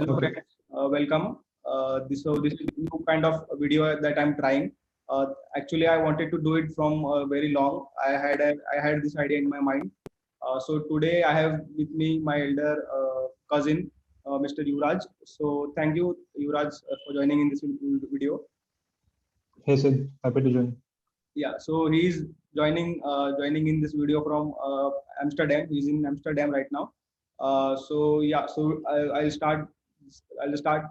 Hello Okay. friends, welcome. This is new kind of video that I'm trying. Actually, I wanted to do it from very long. I had this idea in my mind. So today I have with me my elder cousin, Mr. Yuvraj. So thank you, Yuvraj, for joining in this video. Hey Sid, happy to join. Yeah, so he's joining in this video from Amsterdam. He's in Amsterdam right now. I'll start. I'll start.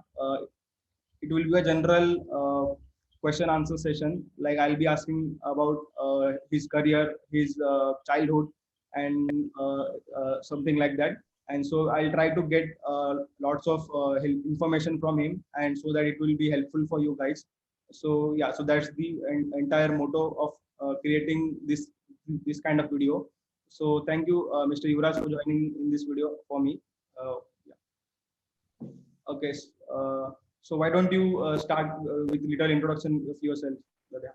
It will be a general question answer session. Like I'll be asking about his career, his childhood, and something like that. And so I'll try to get lots of information from him, and so that it will be helpful for you guys. So yeah, so that's the entire motto of creating this kind of video. So thank you, Mr. Yuvraj, for joining in this video for me. Yeah. Okay. So why don't you start with little introduction of yourself? Ladya?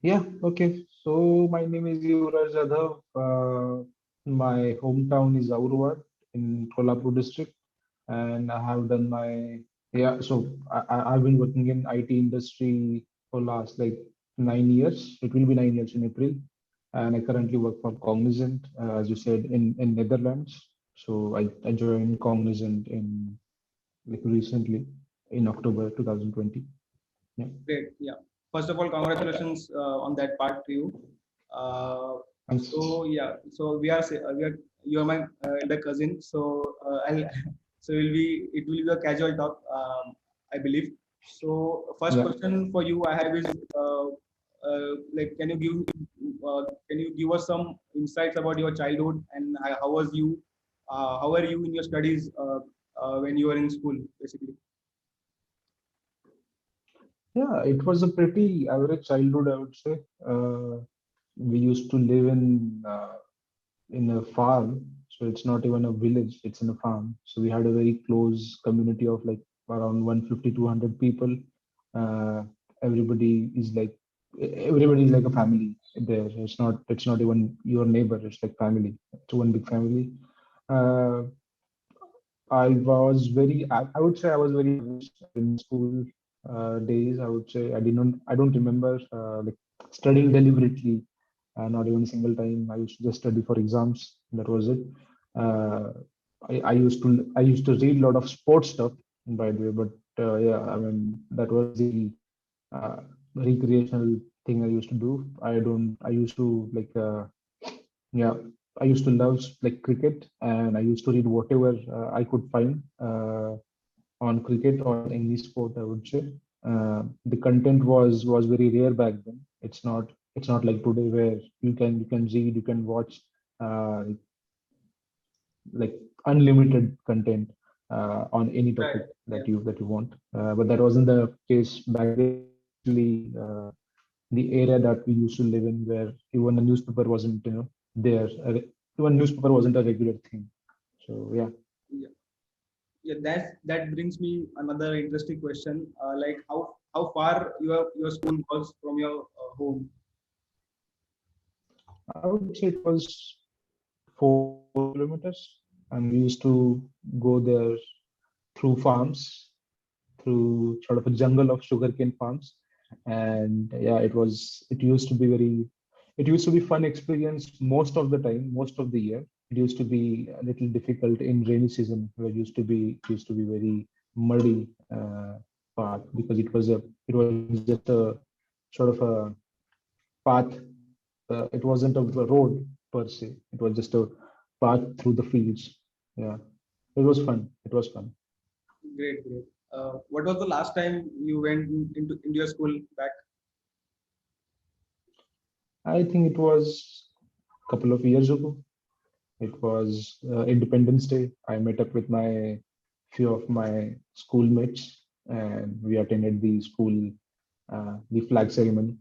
Yeah, okay. So my name is Yuvraj Jadhav. My hometown is Aurwad in Kolhapur district, and I have done my yeah. So I've been working in IT industry for last like 9 years. It will be 9 years in April, and I currently work for Cognizant, as you said, in Netherlands. So I joined Cognizant in like recently in October 2020. Yeah. Great. Yeah. First of all, congratulations on that part to you. Thanks. We are you are my elder cousin. I'll so it will be a casual talk. I believe. So first Yeah. question for you I have is like can you give us some insights about your childhood and how are you in your studies when you were in school basically? Yeah, it was a pretty average childhood, I would say. We used to live in a farm, so it's not even a village; it's in a farm. So we had a very close community of like around 150 200 people. Uh, everybody is like everybody is like a family there. It's not even your neighbor. It's like family. It's one big family. Uh, I would say I was very average in school days. I would say I don't remember like studying deliberately. Not even a single time. I used to just study for exams. That was it. Uh, I used to read a lot of sports stuff, by the way. But yeah, I mean that was the uh, recreational thing I used to do. I don't. I used to like yeah, I used to love like cricket, and I used to read whatever I could find on cricket or any sport. I would say the content was very rare back then. It's not like today where you can read, you can watch uh, like unlimited content on any Right. topic Yeah. that you want. But that wasn't the case back then. Actually, the era that we used to live in, where even a newspaper wasn't there. Even newspaper wasn't a regular thing. So yeah. Yeah. Yeah, that brings me another interesting question. Like how far your school was from your home? I would say it was 4 kilometers, and we used to go there through farms, through sort of a jungle of sugarcane farms. And yeah, it used to be it used to be fun experience most of the time, most of the year. It used to be a little difficult in rainy season, where it used to be very muddy path, because it was just a sort of a path. It wasn't a road per se. It was just a path through the fields. Yeah, it was fun. It was fun. Great, great. What was the last time you went into your school back? I think it was a couple of years ago. It was Independence Day. I met up with my few of my schoolmates, and we attended the flag ceremony.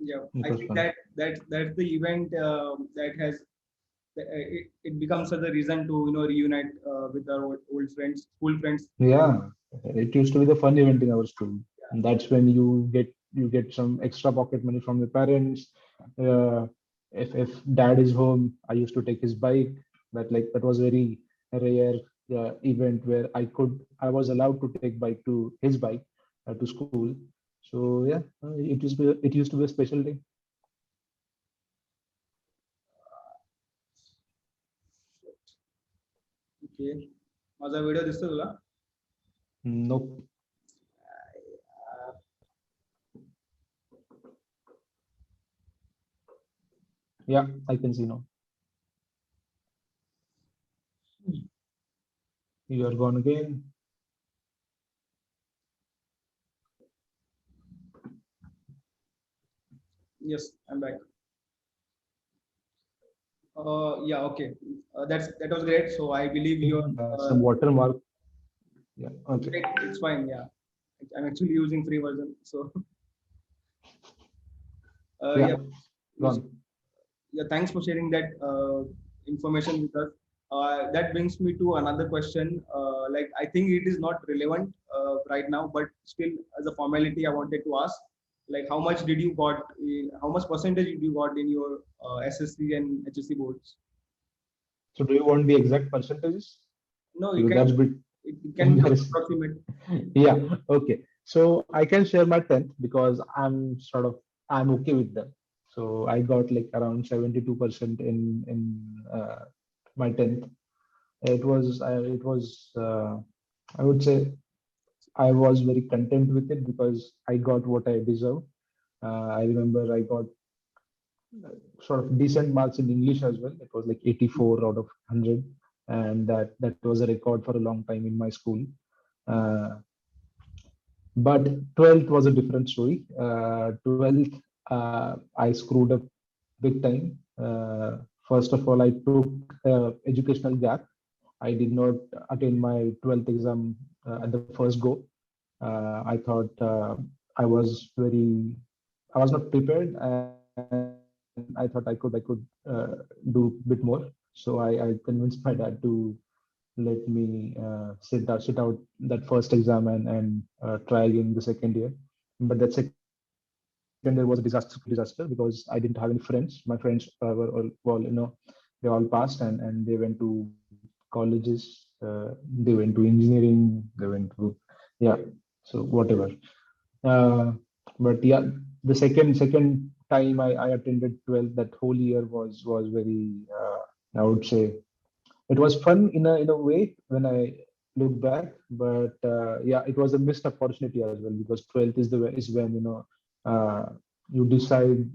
Yeah, It I was think fun. that's the event that it becomes as a reason to reunite with our old friends, school friends. Yeah, it used to be the fun event in our school. And that's when you get some extra pocket money from your parents. Uh, if dad is home, I used to take his bike. That was very rare event where I was allowed to take bike to his bike to school. So yeah, it used to be a special day. Okay. माझा video दिसतो तुला? Nope. Yeah, I can see now. You are gone again. Yes, I'm back. Yeah, okay. That was great. So I believe you're Some watermark. Yeah, okay. it's fine. Yeah, I'm actually using free version. So Yeah, yeah, go on. yeah. Thanks for sharing that information with us. That brings me to another question. Like I think it is not relevant right now, but still, as a formality, I wanted to ask, like, how much did you got? How much percentage did you got in your SSC and HSC boards? So do you want the exact percentages? No, you Because can. that's bit It can be embarrassing. approximate. Yeah, okay. So I can share my 10th because I'm okay with them. So I got like around 72% in my 10th. It was I would say I was very content with it because I got what I deserve. I remember I got sort of decent marks in English as well. It was like 84 out of 100, and that was a record for a long time in my school. Uh, but 12th was a different story. 12th, I screwed up big time. First of all, I took educational gap. I did not attend my 12th exam at the first go. I thought I was not prepared, and I thought I could do a bit more. So I convinced my dad to let me sit out that first exam and try again the second year. But that second year was a disaster because I didn't have any friends. My friends they all passed and they went to colleges. They went to engineering. They went to yeah. So whatever. Uh, but yeah, the second time I attended 12th, that whole year was very I would say it was fun in a way when I look back, but yeah, it was a missed opportunity as well because 12th is when uh, you decide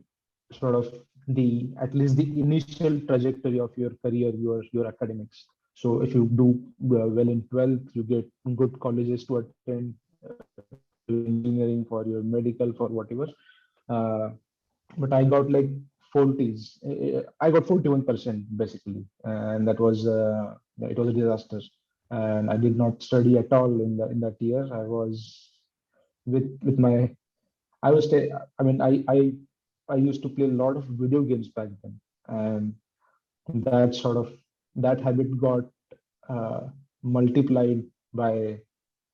sort of the at least the initial trajectory of your career, your academics. So if you do well in 12th, you get good colleges to attend, engineering for your medical for whatever. Uh, but I got like 40s. I got 41% basically, and that was it was a disaster. And I did not study at all in that year. I was with my I was I mean I used to play a lot of video games back then, and that sort of that habit got uh, multiplied by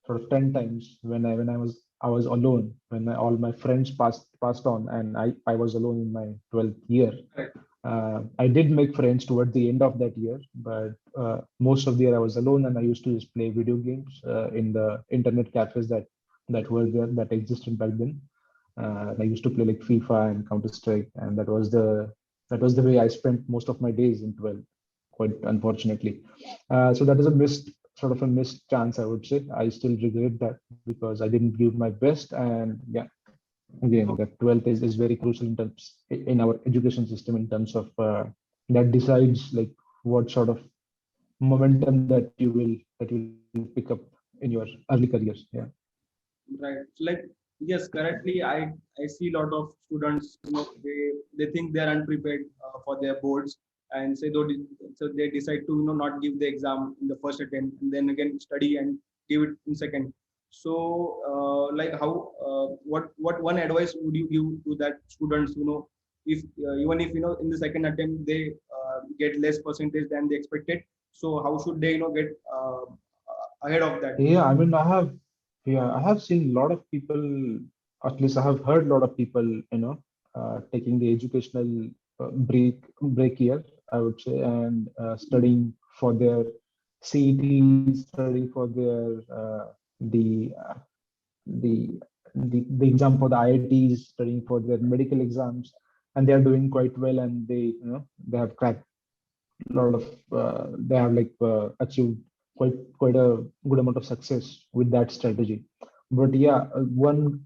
sort of 10 times when I was alone when all my friends passed on and I was alone in my 12th year. Correct. I did make friends toward the end of that year, but most of the year I was alone and I used to just play video games in the internet cafes that were there that existed back then. I used to play like FIFA and Counter Strike, and that was the way I spent most of my days in 12, quite unfortunately. So that is a missed chance, I would say. I still regret that because I didn't give my best, and yeah, again, the 12th is very crucial in terms in our education system in terms of that decides like what sort of momentum that you will pick up in your early careers. Yeah. Right. Like yes, currently I see a lot of students. They think they are unprepared for their boards, and so they decide to not give the exam in the first attempt, and then again study and give it in second. So like how what one advice would you give to that students? If even if in the second attempt they get less percentage than they expected. So how should they get ahead of that? Yeah, I mean, I have seen a lot of people, at least I have heard a lot of people, taking the educational break year, I would say, and studying for their CET studying for their the uh, the the exam for the IITs, studying for their medical exams, and they are doing quite well, and they have cracked a lot of they have achieved quite a good amount of success with that strategy. But yeah, one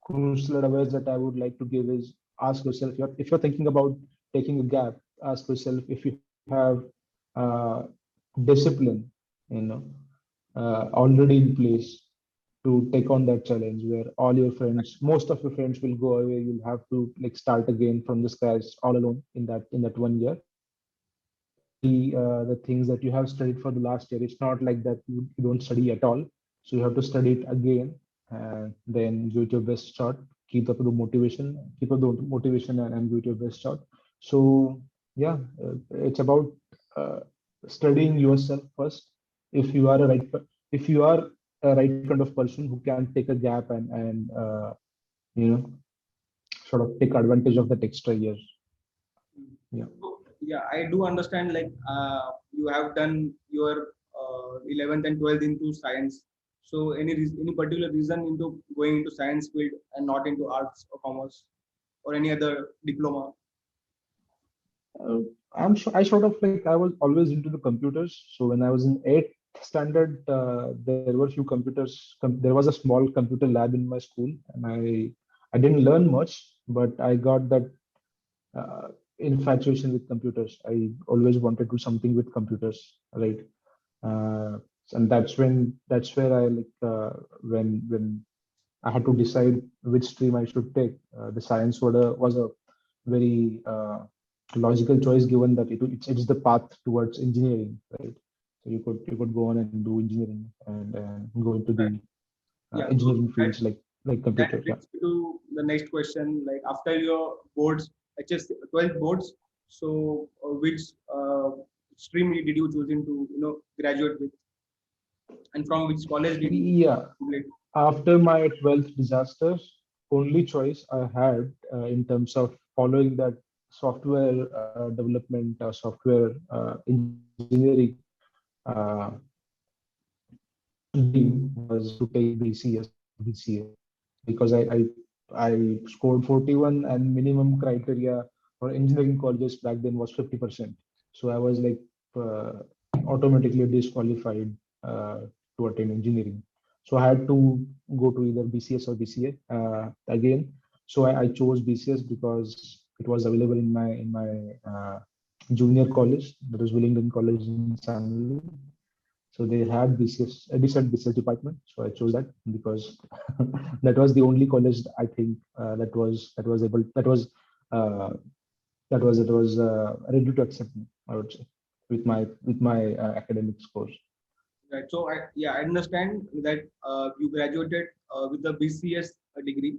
crucial advice that I would like to give is ask yourself, if you're thinking about taking a gap, ask yourself if you have uh, discipline, you know, already in place to take on that challenge where all your friends, most of your friends will go away. You'll have to like start again from the scratch all alone in that 1 year. The things that you have studied for the last year, it's not like that you don't study at all. So you have to study it again and then give it your best shot. Keep up the motivation and give it your best shot. So yeah, it's about uh, studying yourself first. If you are a right, if you are a right kind of person who can take a gap and you know sort of take advantage of that extra year. Yeah. So, yeah, I do understand. Like, you have done your 11th and 12th into science. So, any particular reason into going into science field and not into arts or commerce or any other diploma? Uh, I sort of like I was always into the computers. So when I was in eighth standard, there were few computers. There was a small computer lab in my school, and I didn't learn much, but I got that infatuation with computers. I always wanted to do something with computers, right? Uh, and that's where I when I had to decide which stream I should take. The science was a very logical choice, given that it's the path towards engineering, right? So you could go on and do engineering and go into Right. the Yeah. So engineering fields like that computer. Yeah. brings me to the next question. Like after your boards, HS 12th boards, so which stream did you choose into graduate with, and from which college did you Yeah. complete? After my 12th disaster, only choice I had in terms of following that software development, software engineering uh, dream was to take BCS or BCA because I scored 41 and minimum criteria for engineering colleges back then was 50%. So I was like uh, automatically disqualified to attend engineering. So I had to go to either BCS or BCA again. So I chose BCS because it was available in my junior college, that was Willingdon College in Sangli. So they had BCS, a decent BCS department. So I chose that because that was the only college I think uh, that was ready to accept me. I would say with my academic scores. Right. So I understand that you graduated with the BCS degree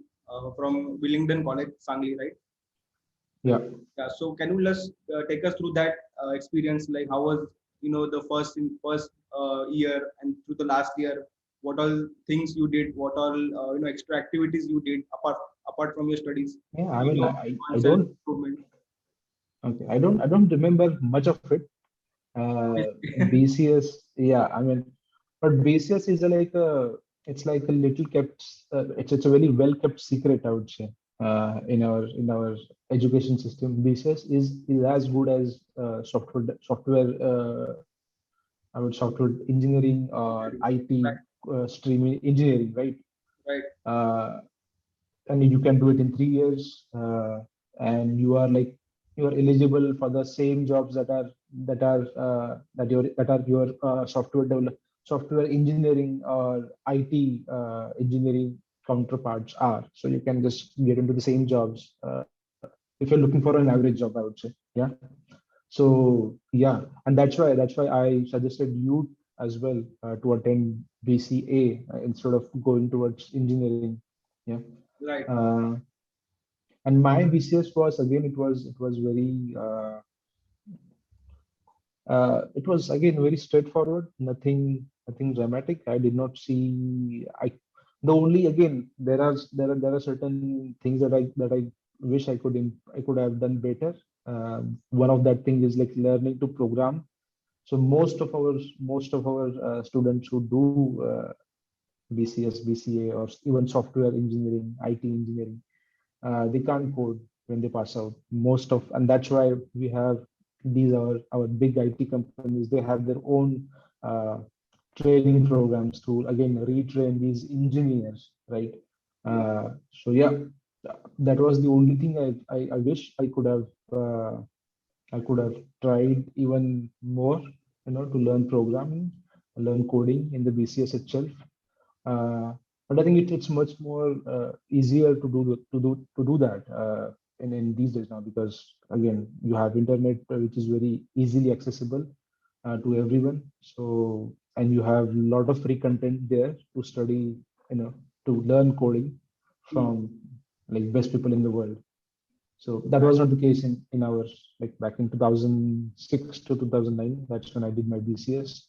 from Willingdon College, Sangli, right? Yeah. Yeah. So can you just take us through that experience? Like how was the first year and through the last year? What all things you did? What all extra activities you did apart from your studies? Yeah. I mean, I On self don't. improvement. Okay. I don't remember much of it. BCS. Yeah. I mean, but BCS is it's like a little kept. It's a very well kept secret, I would say. In our education system, BCS is as good as software. I would software engineering or Right. IT stream engineering, right? Right. Uh, and you can do it in 3 years, and you are eligible for the same jobs that are your software engineering or IT engineering counterparts are. So you can just get into the same jobs if you're looking for an average job, I would say. Yeah. So yeah, and that's why I suggested you as well to attend BCA instead of going towards engineering. Yeah. Right. Uh, and my BCS was again it was very it was again very straightforward, nothing dramatic. I did not see I the only again there are certain things that I wish I could have done better. One of that thing is like learning to program. So most of our students who do BCS, BCA, or even software engineering, IT engineering, they can't code when they pass out. And that's why we have these our big IT companies. They have their own uh, training programs to again retrain these engineers, right? So yeah, that was the only thing I wish I could have tried even more, to learn programming, learn coding in the BCS itself. But I think it's much more easier to do that in these days now, because again you have internet, which is very easily accessible to everyone. So, and you have a lot of free content there to study, to learn coding Hmm. from like best people in the world. So that was not the case in ours, like back in 2006 to 2009. That's when I did my BCS.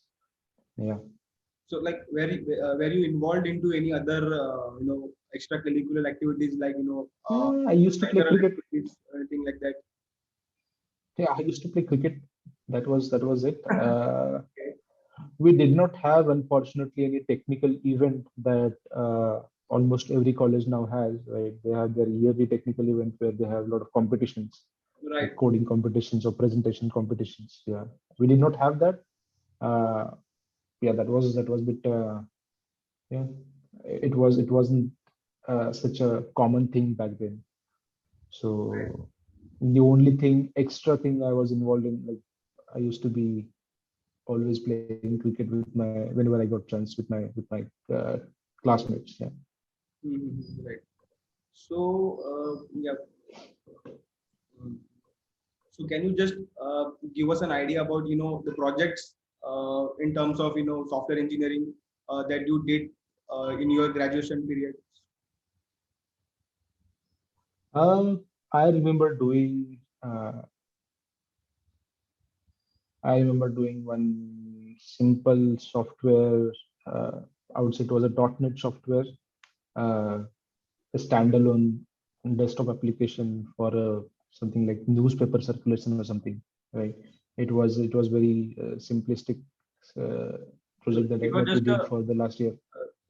Yeah. So like were you involved into any other extracurricular activities like Yeah, I used to play cultural cricket. activities or anything like that? Yeah, I used to play cricket. That was it. Okay. We did not have, unfortunately, any technical event that almost every college now has. Right, they have their yearly technical event where they have a lot of competitions, Right. like coding competitions or presentation competitions. Yeah, we did not have that. Uh, yeah, that was a bit. Yeah, it wasn't such a common thing back then. Right. So the only extra thing I was involved in, like I used to be always playing cricket with my whenever I got chance with my classmates. Yeah. Right. So yeah. Mm. So can you just give us an idea about the projects in terms of software engineering that you did in your graduation period? I remember doing one simple software. Uh, I would say it was a .NET software, uh, a standalone desktop application for something like newspaper circulation or something, right? It was very simplistic uh, So project that it was that we just did for the last year.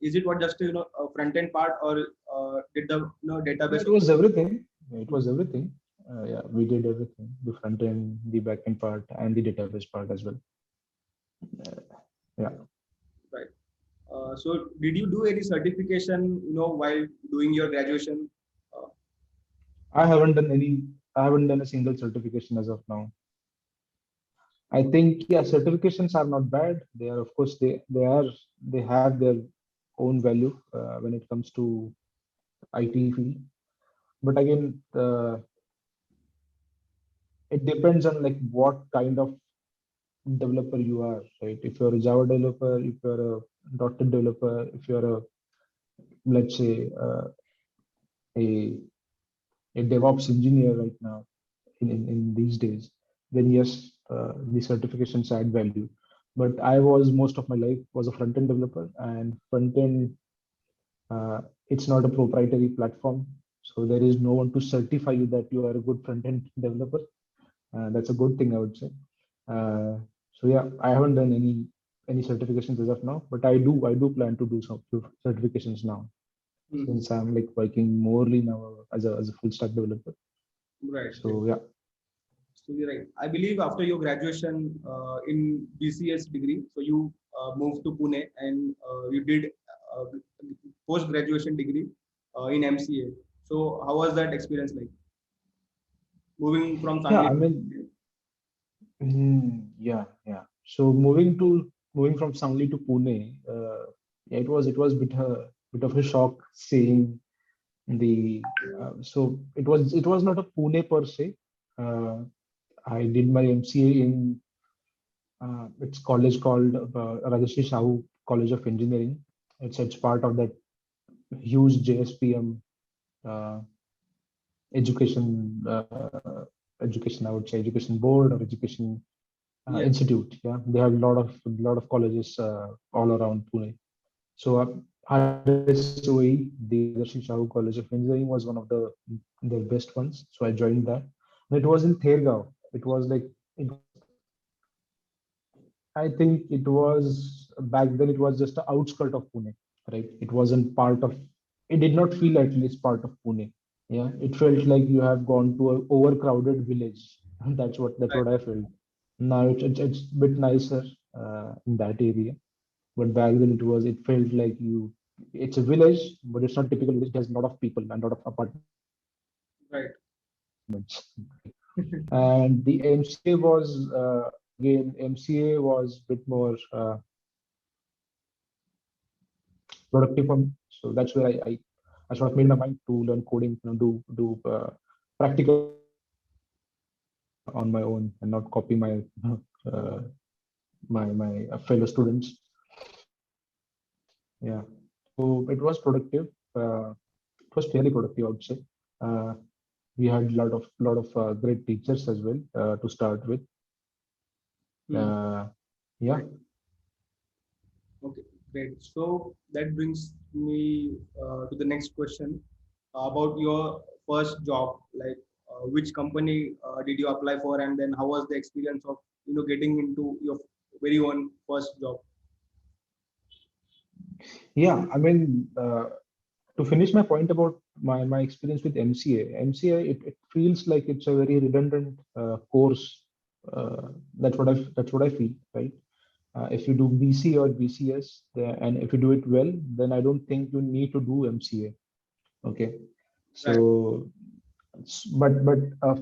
is it what just a front end part or did the database? It was everything. It was everything. Yeah, we did everything: the front end, the back end part, and the database part as well. Yeah, Right. So did you do any certification while doing your graduation? Uh, I haven't done any. I haven't done a single certification as of now. I think, yeah, certifications are not bad. They are, of course, they have their own value when it comes to IT field. But again, it depends on like what kind of developer you are, right? If you're a Java developer, if you're a .NET developer, if you're a, let's say, a a DevOps engineer right now in these days, then yes, the certifications add value. But I was most of my life was a front end developer, and front end, uh, it's not a proprietary platform, so there is no one to certify you that you are a good front end developer. That's a good thing, I would say. Uh, so yeah, I haven't done any certifications as of now, but I do plan to do some few certifications now, mhm. since I'm like working morely now as a full stack developer. Right. Right. So yeah. So you're right. I believe after your graduation in BCS degree, so you moved to Pune and you did uh, post graduation degree in MCA. So how was that experience like moving from Yeah, Sangli I to mean, yeah. So moving from Sangli to Pune, yeah, it was bit of a shock seeing the. So it was not a Pune per se. Uh, I did my MCA in it's college called Rajashri Shahu College of Engineering. It's part of that huge JSPM uh, education education, I would say, education board or education yes. institute. Yeah, they have a lot of colleges all around Pune. So RSOE, the Rajashri Shahu College of Engineering, was one of their best ones. So I joined that, and it was in Thergaon. It was like it I think it was back then. It was just the outskirt of Pune, right? It wasn't part of. It did not feel at least part of Pune. Yeah, it felt like you have gone to an overcrowded village. That's what I felt. Now it's a bit nicer in that area, but back then it felt like you. It's a village, but it's not typical village. It has a lot of people and a lot of apartments. Right. And the MCA was again MCA was a bit more productive for me. So that's where I sort of made my mind to learn coding, do practical on my own and not copy uh, my fellow students. Yeah, so it was productive. It was fairly productive, I would say. Uh, we had a lot of great teachers as well to start with. Hmm. Yeah. Okay, great. So that brings me to the next question about your first job. Like, which company did you apply for, and then how was the experience of getting into your very own first job? Yeah, I mean, to finish my point about my experience with MCA, it feels like it's a very redundant course. That's what I feel, right? If you do BC or BCS, and if you do it well, then I don't think you need to do MCA. Okay, Right. so but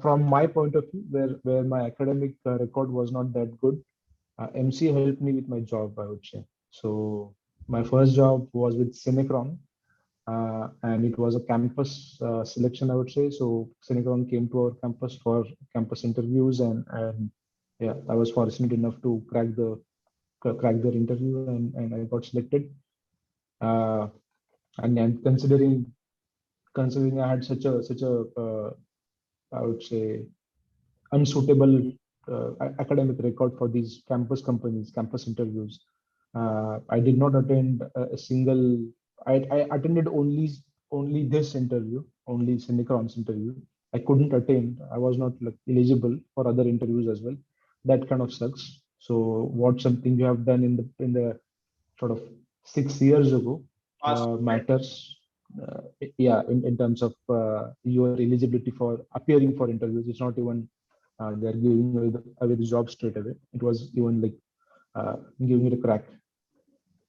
from my point of view, where my academic record was not that good, MCA helped me with my job, I would say. So my first job was with Cinecron, and it was a campus selection, I would say. So Cinecron came to our campus for campus interviews, and yeah, I was fortunate enough to crack their interview, and I got selected. Uh, and considering I had such a I would say unsuitable academic record for these campus companies, campus interviews. I did not attend a single. I attended only this interview, only Cinecron's interview. I couldn't attend. I was not like, eligible for other interviews as well. That kind of sucks. So, what something you have done in the sort of 6 years ago Past, right? matters. Yeah, in terms of your eligibility for appearing for interviews, it's not even they're giving away the job straight away. It was even like giving it a crack.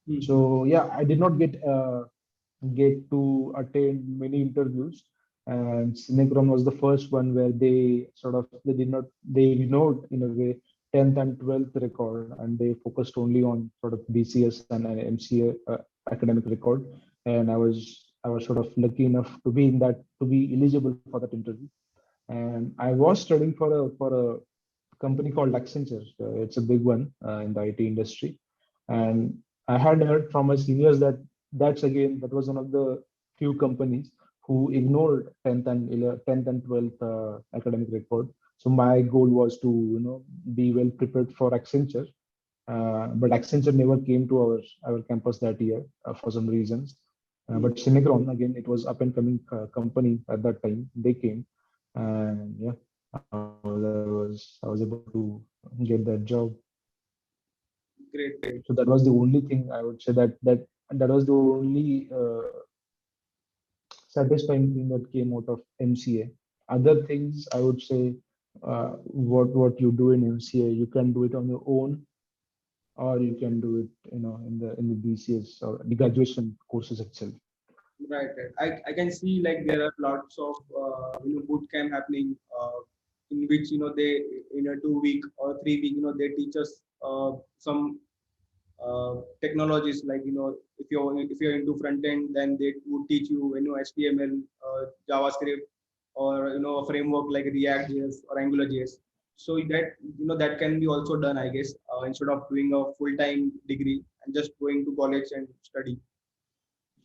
Hmm. So yeah, I did not get to attend many interviews, and Cinecron was the first one where they ignored in a way 10th and 12th record, and they focused only on sort of BCS and MCA academic record. And I was sort of lucky enough to be eligible for that interview. And I was studying for a company called Accenture. It's a big one in the IT industry, and I had heard from my seniors that was one of the few companies who ignored 10th and 12th academic record. So my goal was to be well prepared for Accenture, but Accenture never came to our campus that year for some reasons. Hmm. But Cinecron, again, it was up and coming company at that time. They came, and yeah, I was able to get that job. Great, great. So that was the only thing I would say that was the only satisfying thing that came out of MCA. Other things I would say, what you do in MCA, you can do it on your own, or you can do it, in the BCS or the graduation courses itself. Right, right. I can see like there are lots of boot camp happening in which they in a 2 week or 3 week they teach us some technologies like if you're into front end, then they would teach you HTML, JavaScript, or a framework like React JS or Angular JS. So that that can be also done, I guess, instead of doing a full time degree and just going to college and study.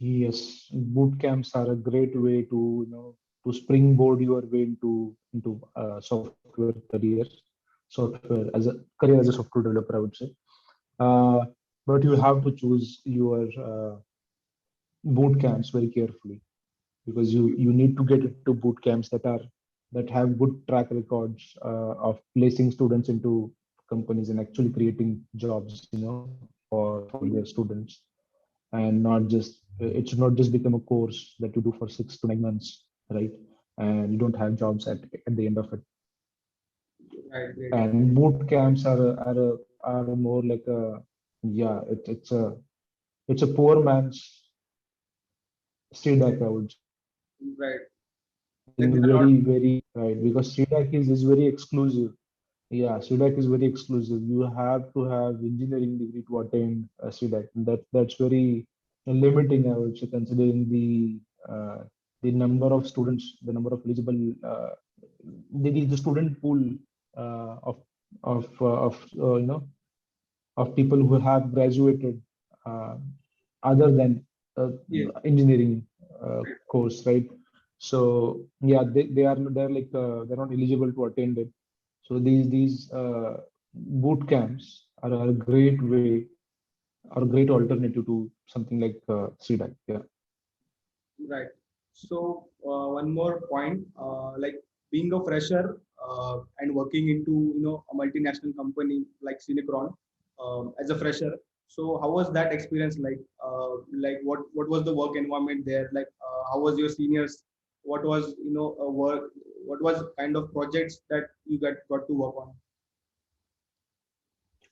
Yes, boot camps are a great way to springboard your way into software careers, software as a career as a software developer, I would say. Uh, but you have to choose your boot camps very carefully, because you need to get into boot camps that have good track records of placing students into companies and actually creating jobs, for their students, and not just it should not just become a course that you do for 6 to 9 months, right? And you don't have jobs at the end of it. Right, great. And boot camps are more like a, yeah, it's a poor man's CDAC, I would say. Right. Like Something there are not. very right, because CDAC is very exclusive. Yeah, CDAC is very exclusive. You have to have engineering degree to attend a CDAC. That's very limiting, I would say, considering the number of students, the number of eligible, the student pool of of people who have graduated uh, other than Yes. engineering course, right? So yeah, they're like they're not eligible to attend it. So these boot camps are a great way or a great alternative to something like CDAC. Yeah. Right. So one more point, like being a fresher and working into a multinational company like Cinecron as a fresher. So how was that experience like? Like what was the work environment there? Like how was your seniors? What was work? What was kind of projects that you got to work on?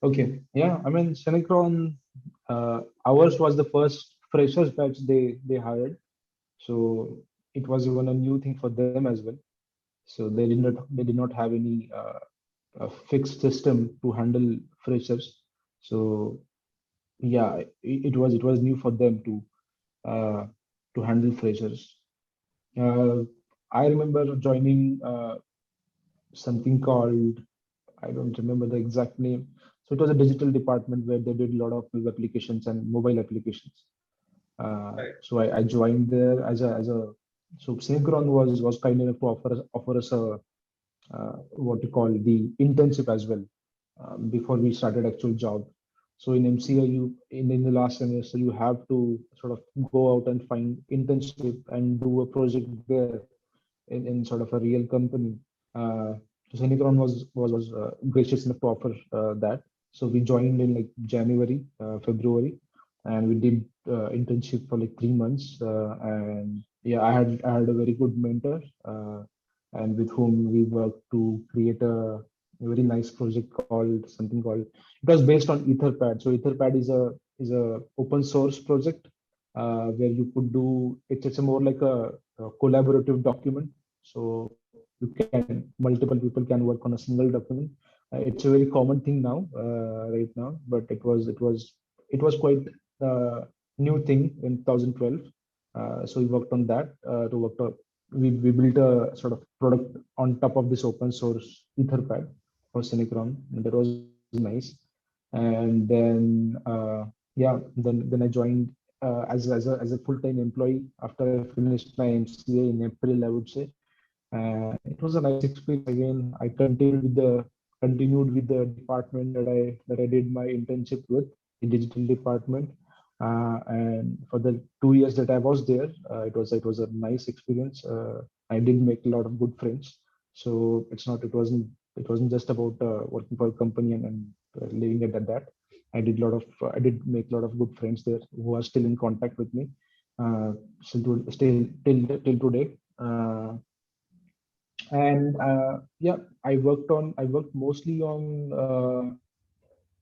Okay. Yeah. I mean, Synchron, ours was the first freshers batch they hired. So it was even a new thing for them as well. So they did not have any a fixed system to handle freshers. So yeah, it was new for them uh, to handle freshers. Uh, I remember joining something called, I don't remember the exact name. So it was a digital department where they did a lot of web applications and mobile applications. Right. So I joined there as a so Synchron was kind enough to offer us a what you call the internship as well before we started actual job. So in MCA, in the last semester, you have to sort of go out and find internship and do a project there in sort of a real company. Uh, so Synchron was gracious enough to offer that. So we joined in like January, February, and we did internship for like 3 months. And yeah, I had a very good mentor, and with whom we worked to create a very nice project called something called, it was based on Etherpad. So Etherpad is a open source project where you could do it's a more like a collaborative document. So you can multiple people can work on a single document. It's a very common thing now, right now, but it was quite new thing in 2012. So we worked on that to work on, we built a sort of product on top of this open source Etherpad for Cinecron. And that was nice. And then then I joined as a full-time employee after I finished my MCA in April, I would say. It was a nice experience. Again, I continued with the department that I did my internship with, the digital department. And for the 2 years that I was there, it was a nice experience. I did make a lot of good friends. So it wasn't just about working for a company and living it at that. I did make a lot of good friends there who are still in contact with me, still till today. And yeah, I worked mostly on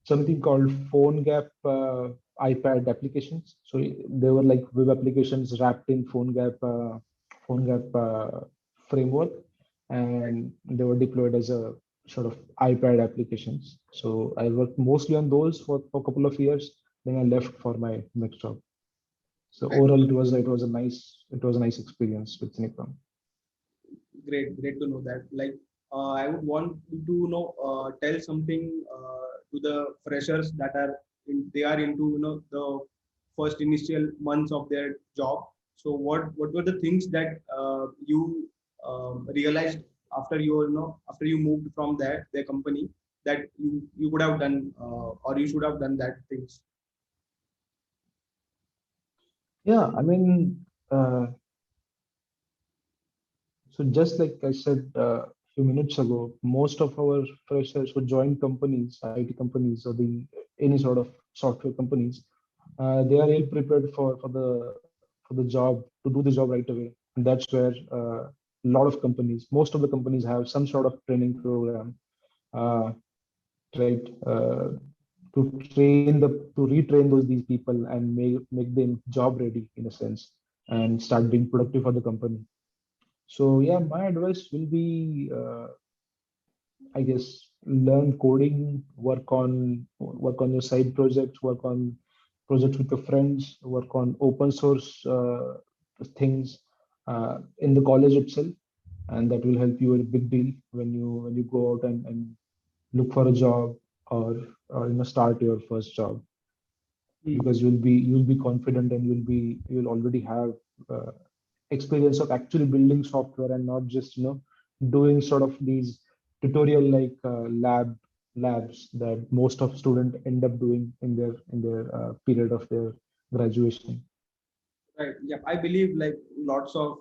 something called PhoneGap iPad applications. So they were like web applications wrapped in PhoneGap framework, and they were deployed as a sort of iPad applications. So I worked mostly on those for a couple of years. Then I left for my next job. So Right. overall, it was a nice experience with Cinecron. Great to know that. Like, I would want you to tell something to the freshers that they are into the first initial months of their job. So what were the things that you realized after after you moved from their company, that you could have done or you should have done that things. Yeah, I mean, so just like I said few minutes ago, most of our freshers who join companies, IT companies, or the any sort of software companies, they are ill prepared for the job to do the job right away. And that's where a lot of companies, most of the companies have some sort of training program, uh, right, to to retrain these people and make them job ready in a sense and start being productive for the company. So yeah, my advice will be, I guess, learn coding, work on your side projects, work on projects with your friends, work on open source things in the college itself, and that will help you a big deal when you go out and look for a job, or start your first job, Hmm. because you'll be confident, and you'll already have uh, experience of actually building software, and not just doing sort of these tutorial like labs that most of students end up doing in their period of their graduation. Right. Yeah. I believe like lots of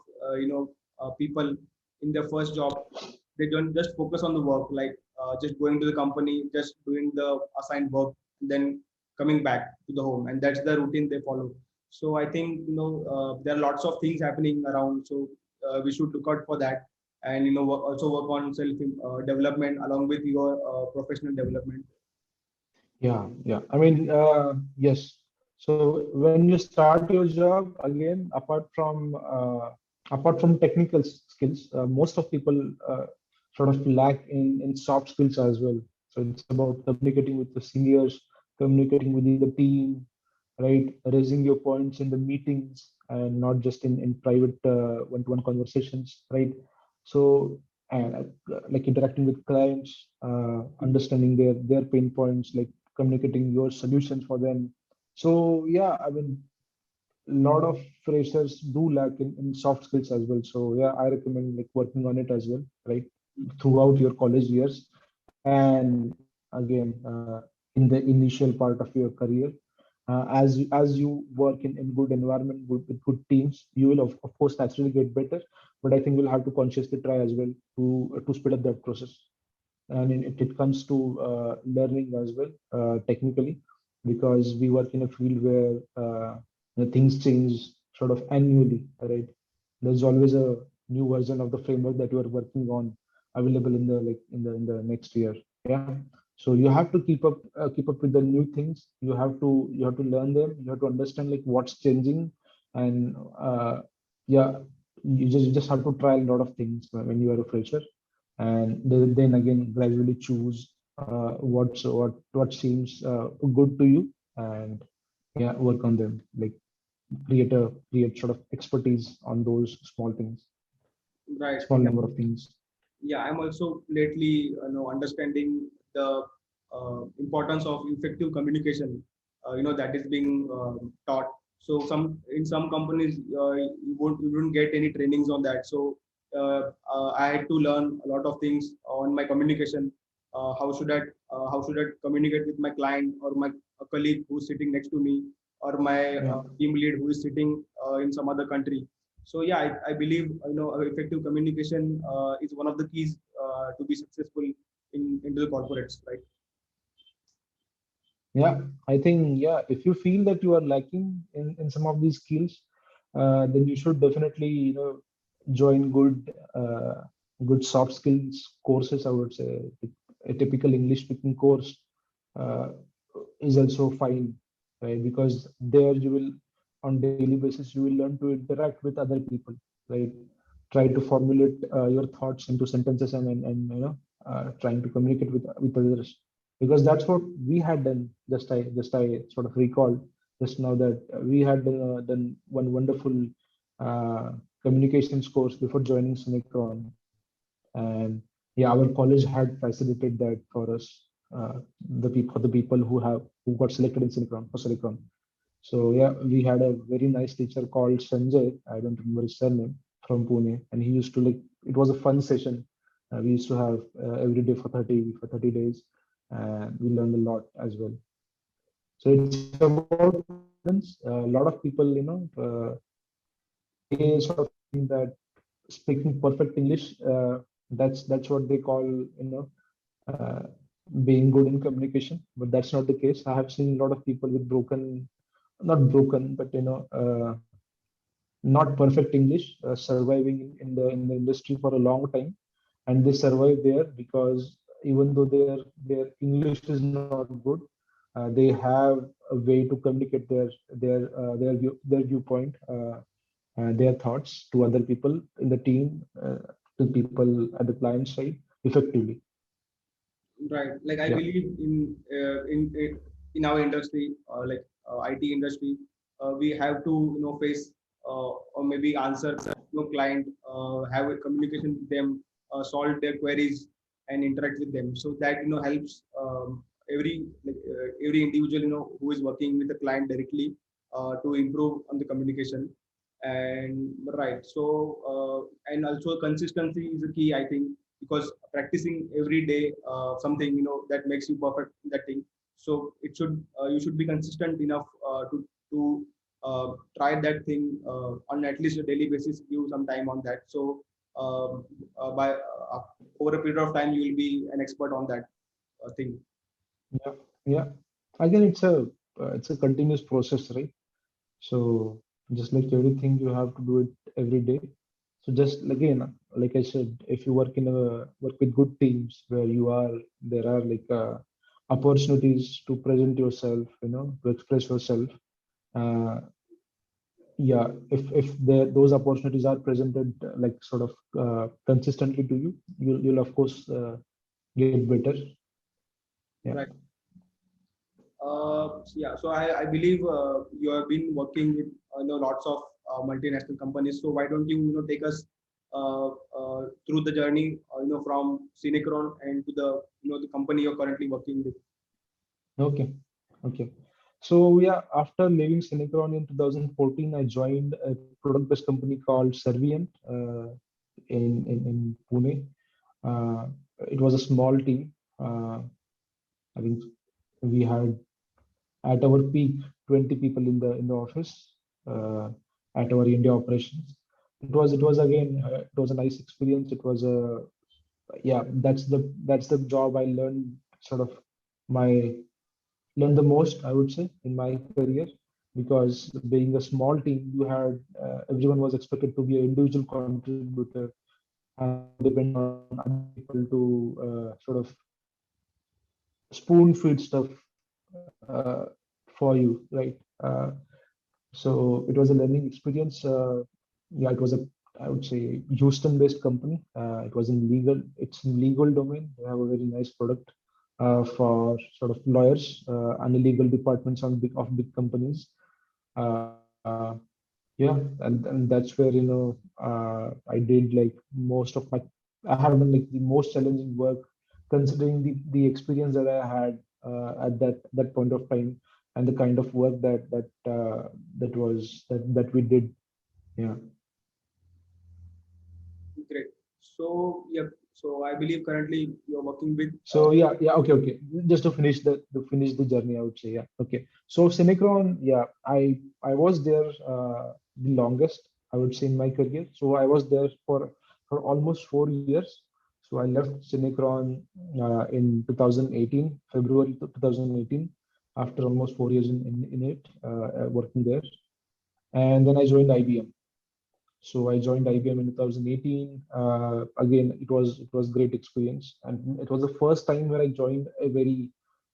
people in their first job, they don't just focus on the work, like just going to the company, just doing the assigned work, and then coming back to the home, and that's the routine they follow. So I think there are lots of things happening around. So we should look out for that, and also work on self development along with your professional development. Yeah. I mean, yes. So when you start your job, again, apart from technical skills, most of people sort of lack in soft skills as well. So it's about communicating with the seniors, communicating within the team, right? Raising your points in the meetings and not just in private one-to-one conversations, right? So, and like interacting with clients, understanding their pain points, like communicating your solutions for them. So yeah, I mean, a lot of freshers do lack in soft skills as well. So yeah, I recommend like working on it as well, right? Throughout your college years, and again, in the initial part of your career, as you work in good environment, with good teams, you will of course naturally get better. But I think we'll have to consciously try as well to speed up that process. And it comes to learning as well, technically, because we work in a field where things change sort of annually, right? There's always a new version of the framework that you are working on available in the like in the next year. Yeah. So you have to keep up with the new things. You have to learn them. You have to understand like what's changing. And yeah, you just have to try a lot of things when you are a fresher, and then again gradually choose what seems good to you, and yeah, work on them, like create sort of expertise on those small things, Right. small number of things. Yeah, I'm also lately understanding the importance of effective communication, that is being taught. So in some companies, you wouldn't get any trainings on that. So I had to learn a lot of things on my communication. How should I communicate with my client, or my colleague who's sitting next to me, or my Yeah. team lead who is sitting in some other country. So yeah, I believe effective communication is one of the keys to be successful into the corporates, right? Yeah, I think, yeah, if you feel that you are lacking in some of these skills, then you should definitely, join good soft skills courses, I would say. A typical English speaking course uh, is also fine, right? Because there you will, on daily basis, you will learn to interact with other people, right? Try to formulate your thoughts into sentences, and trying to communicate with others, because that's what we had done. Just I sort of recalled just now that we had done one wonderful uh, communications course before joining Synchron. And yeah, our college had facilitated that for us, the people who got selected in Synchron for Synchron. So yeah, we had a very nice teacher called Sanjay. I don't remember his surname, from Pune, and he used to like, it was a fun session. We used to have every day for 30 days, and we learned a lot as well. So it's about confidence. A lot of people, they sort of think that speaking perfect English That's what they call, uh, being good in communication. But that's not the case. I have seen a lot of people with broken, not broken, but not perfect English, surviving in the industry for a long time, and they survive there because even though their English is not good, they have a way to communicate their viewpoint, their thoughts to other people in the team, to people at the client side effectively. Right. Like I Yeah. believe in our industry, like IT industry, we have to face or maybe answer client, have a communication with them, solve their queries and interact with them. So that helps every individual who is working with the client directly to improve on the communication. And right. So and also consistency is a key, I think, because practicing every day something that makes you perfect in that thing. So it should you should be consistent enough to try that thing on at least a daily basis, give some time on that. So by over a period of time you will be an expert on that thing. Yeah. Yeah. Again, it's a continuous process, right? So just like everything, you have to do it every day. So just again, like I said, if you work with good teams where there are opportunities to present yourself, to express yourself. Uh, yeah, if those opportunities are presented like sort of consistently to you, you'll of course get better. Yeah. Right. Yeah, so I believe you have been working with lots of multinational companies. So why don't you take us through the journey from Cinecron and to the the company you're currently working with. Okay. Okay. So yeah, after leaving Cinecron in 2014, I joined a product-based company called Servient in Pune. Uh, it was a small team. I think we had at our peak 20 people in the office, at our India operations. It was again it was a nice experience. It was a Yeah, that's the job I learned sort of my learned the most, I would say, in my career, because being a small team, you had everyone was expected to be an individual contributor and depend on other people to sort of spoon feed stuff uh, for you, right? So it was a learning experience. Yeah, it was a, I would say, Houston-based company. It's in legal domain. They have a very nice product for sort of lawyers and the legal departments of big companies. Uh, yeah, and that's where I did like most of my. I have done like the most challenging work, considering the experience that I had at that point of time, and the kind of work that we did. Yeah. Great. So yeah, so I believe currently you're working with So yeah, okay. Just to finish the journey, I would say, yeah, okay. So Cinecron, yeah, I was there the longest, I would say, in my career. So I was there for almost 4 years. So I left Cinecron in 2018, February 2018, after almost 4 years in it, working there, and then I joined IBM. So I joined IBM in 2018. Again, it was great experience, and it was the first time where I joined a very,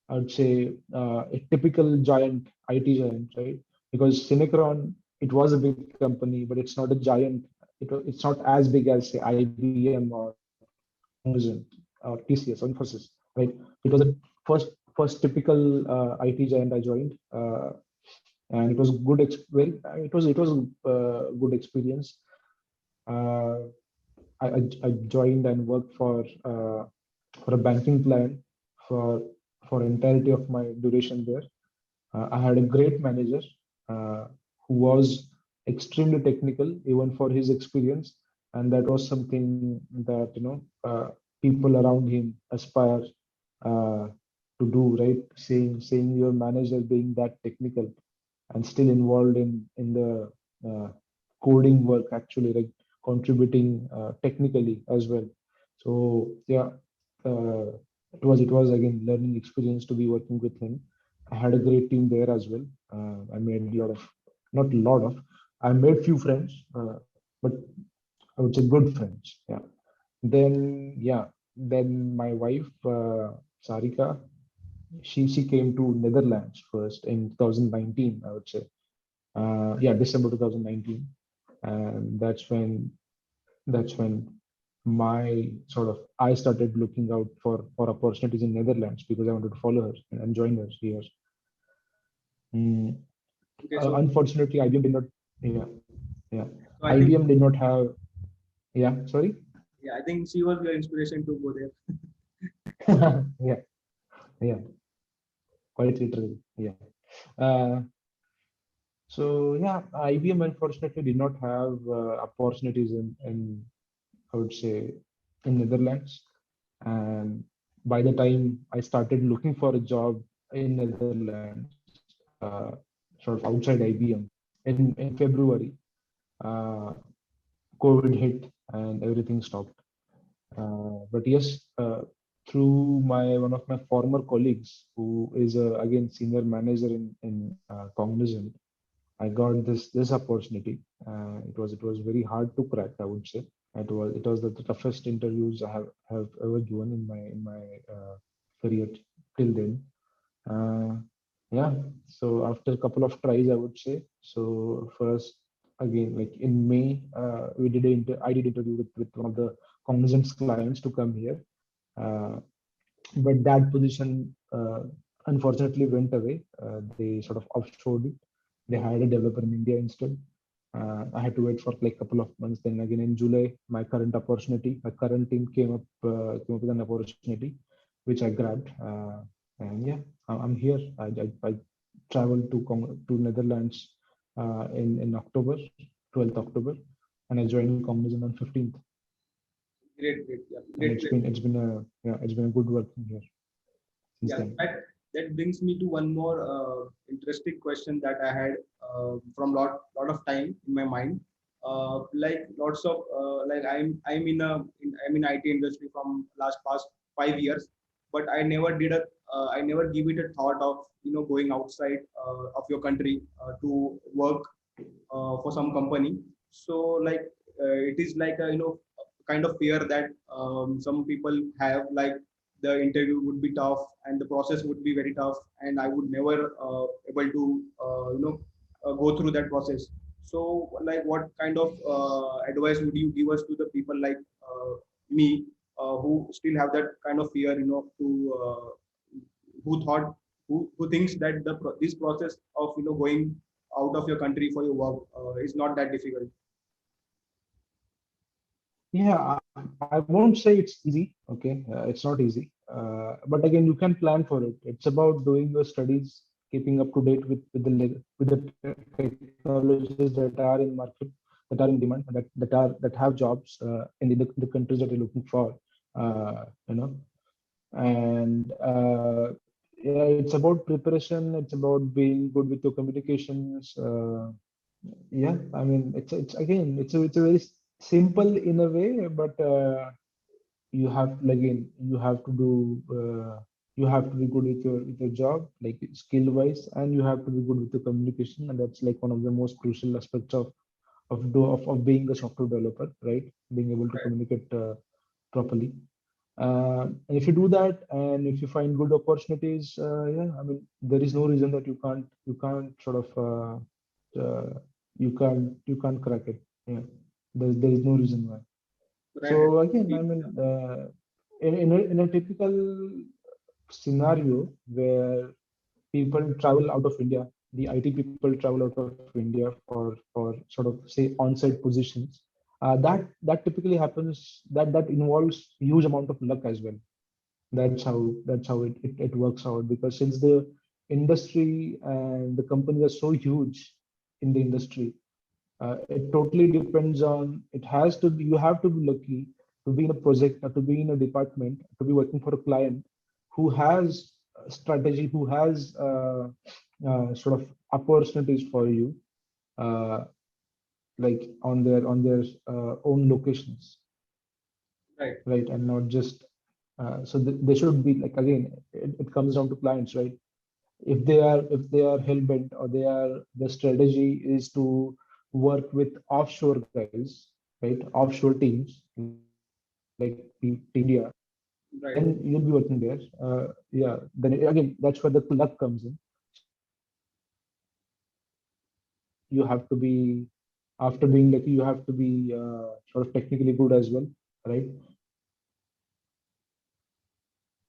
I would say, a typical giant IT giant, right? Because Cinecron, it was a big company, but it's not a giant. It's not as big as say IBM or Cognizant or TCS or Infosys, right? It was a first typical IT giant I joined, and it was good. Good experience. Uh, I joined and worked for a banking client for for entirety of my duration there. I had a great manager uh, who was extremely technical even for his experience, and that was something that people around him aspire uh, to do. Right, seeing your manager being that technical and still involved in the coding work, actually, like contributing technically as well. So yeah, uh, it was again learning experience to be working with him. I had a great team there as well. I made a lot of, not a lot of, I made few friends, but I would say good friends. Yeah. Then my wife Sarika, she came to Netherlands first in 2019, I would say. Yeah, December 2019, and that's when my sort of I started looking out for opportunities in Netherlands because I wanted to follow her and join her here. Mm, Okay, so unfortunately, IBM did not. Yeah, yeah. so I think IBM did not have. Yeah, sorry. yeah, I think she was your inspiration to go there. Yeah, yeah. Quite literally. Yeah. Uh, so yeah, IBM unfortunately did not have opportunities in I would say in Netherlands. And by the time I started looking for a job in Netherlands, sort of outside IBM, in February, uh, COVID hit and everything stopped. But yes, through my one of my former colleagues, who is again senior manager in Cognizant, I got this opportunity. It was very hard to crack, I would say. It was the toughest interviews I have ever given in my career till then. Uh, yeah. So after a couple of tries, I would say. So first, again, like in May, I did interview with one of the Cognizant's clients to come here. Uh, but that position unfortunately went away. They sort of offshored it. They hired a developer in India instead. I had to wait for like a couple of months. Then again in July, my current team came up with an opportunity, which I grabbed. And yeah, I'm here. I traveled to Netherlands in October, 12th October, and I joined Cognizant on 15th. Great, great, yeah, And great, great. it's been a good working here since Yeah, then. that brings me to one more interesting question that I had from lot of time in my mind. Like lots of like I'm in IT industry from last past 5 years, but I never give it a thought of going outside of your country to work for some company. So like it is like a kind of fear that some people have, like the interview would be tough and the process would be very tough and I would never able to go through that process. So like what kind of advice would you give us to the people like me who still have that kind of fear, to who thought who thinks that this process of going out of your country for your work is not that difficult. Yeah, I won't say it's easy. Okay, it's not easy. But again, you can plan for it. It's about doing your studies, keeping up to date with the technologies that are in market, that are in demand, that have jobs in the countries that you're looking for. You know, and yeah, it's about preparation. It's about being good with your communications. Yeah, I mean, it's again, it's a very simple in a way, but you have to do you have to be good with your job, like skill wise, and you have to be good with the communication, and that's like one of the most crucial aspects of being a software developer, right? Being able to communicate properly. And if you do that, and if you find good opportunities, yeah, I mean, there is no reason that you can't sort of you can't crack it. Yeah, there is no reason why. Right. So again, I mean, in a typical scenario where people travel out of India, the IT people travel out of India for sort of say on-site positions. That typically happens. That involves huge amount of luck as well. That's how it works out, because since the industry and the companies are so huge in the industry, it totally depends on, it has to be, you have to be lucky to be in a project or to be in a department, to be working for a client who has a strategy, who has sort of opportunities for you, uh, like on their own locations. Right. right? And not just they should be like, again, it comes down to clients, right? If they are hell bent, or the strategy is to work with offshore guys, right? Offshore teams like India, Right. then you'll be working there. Yeah, then again, that's where the luck comes in. You have to be, after being lucky, you have to be sort of technically good as well, right?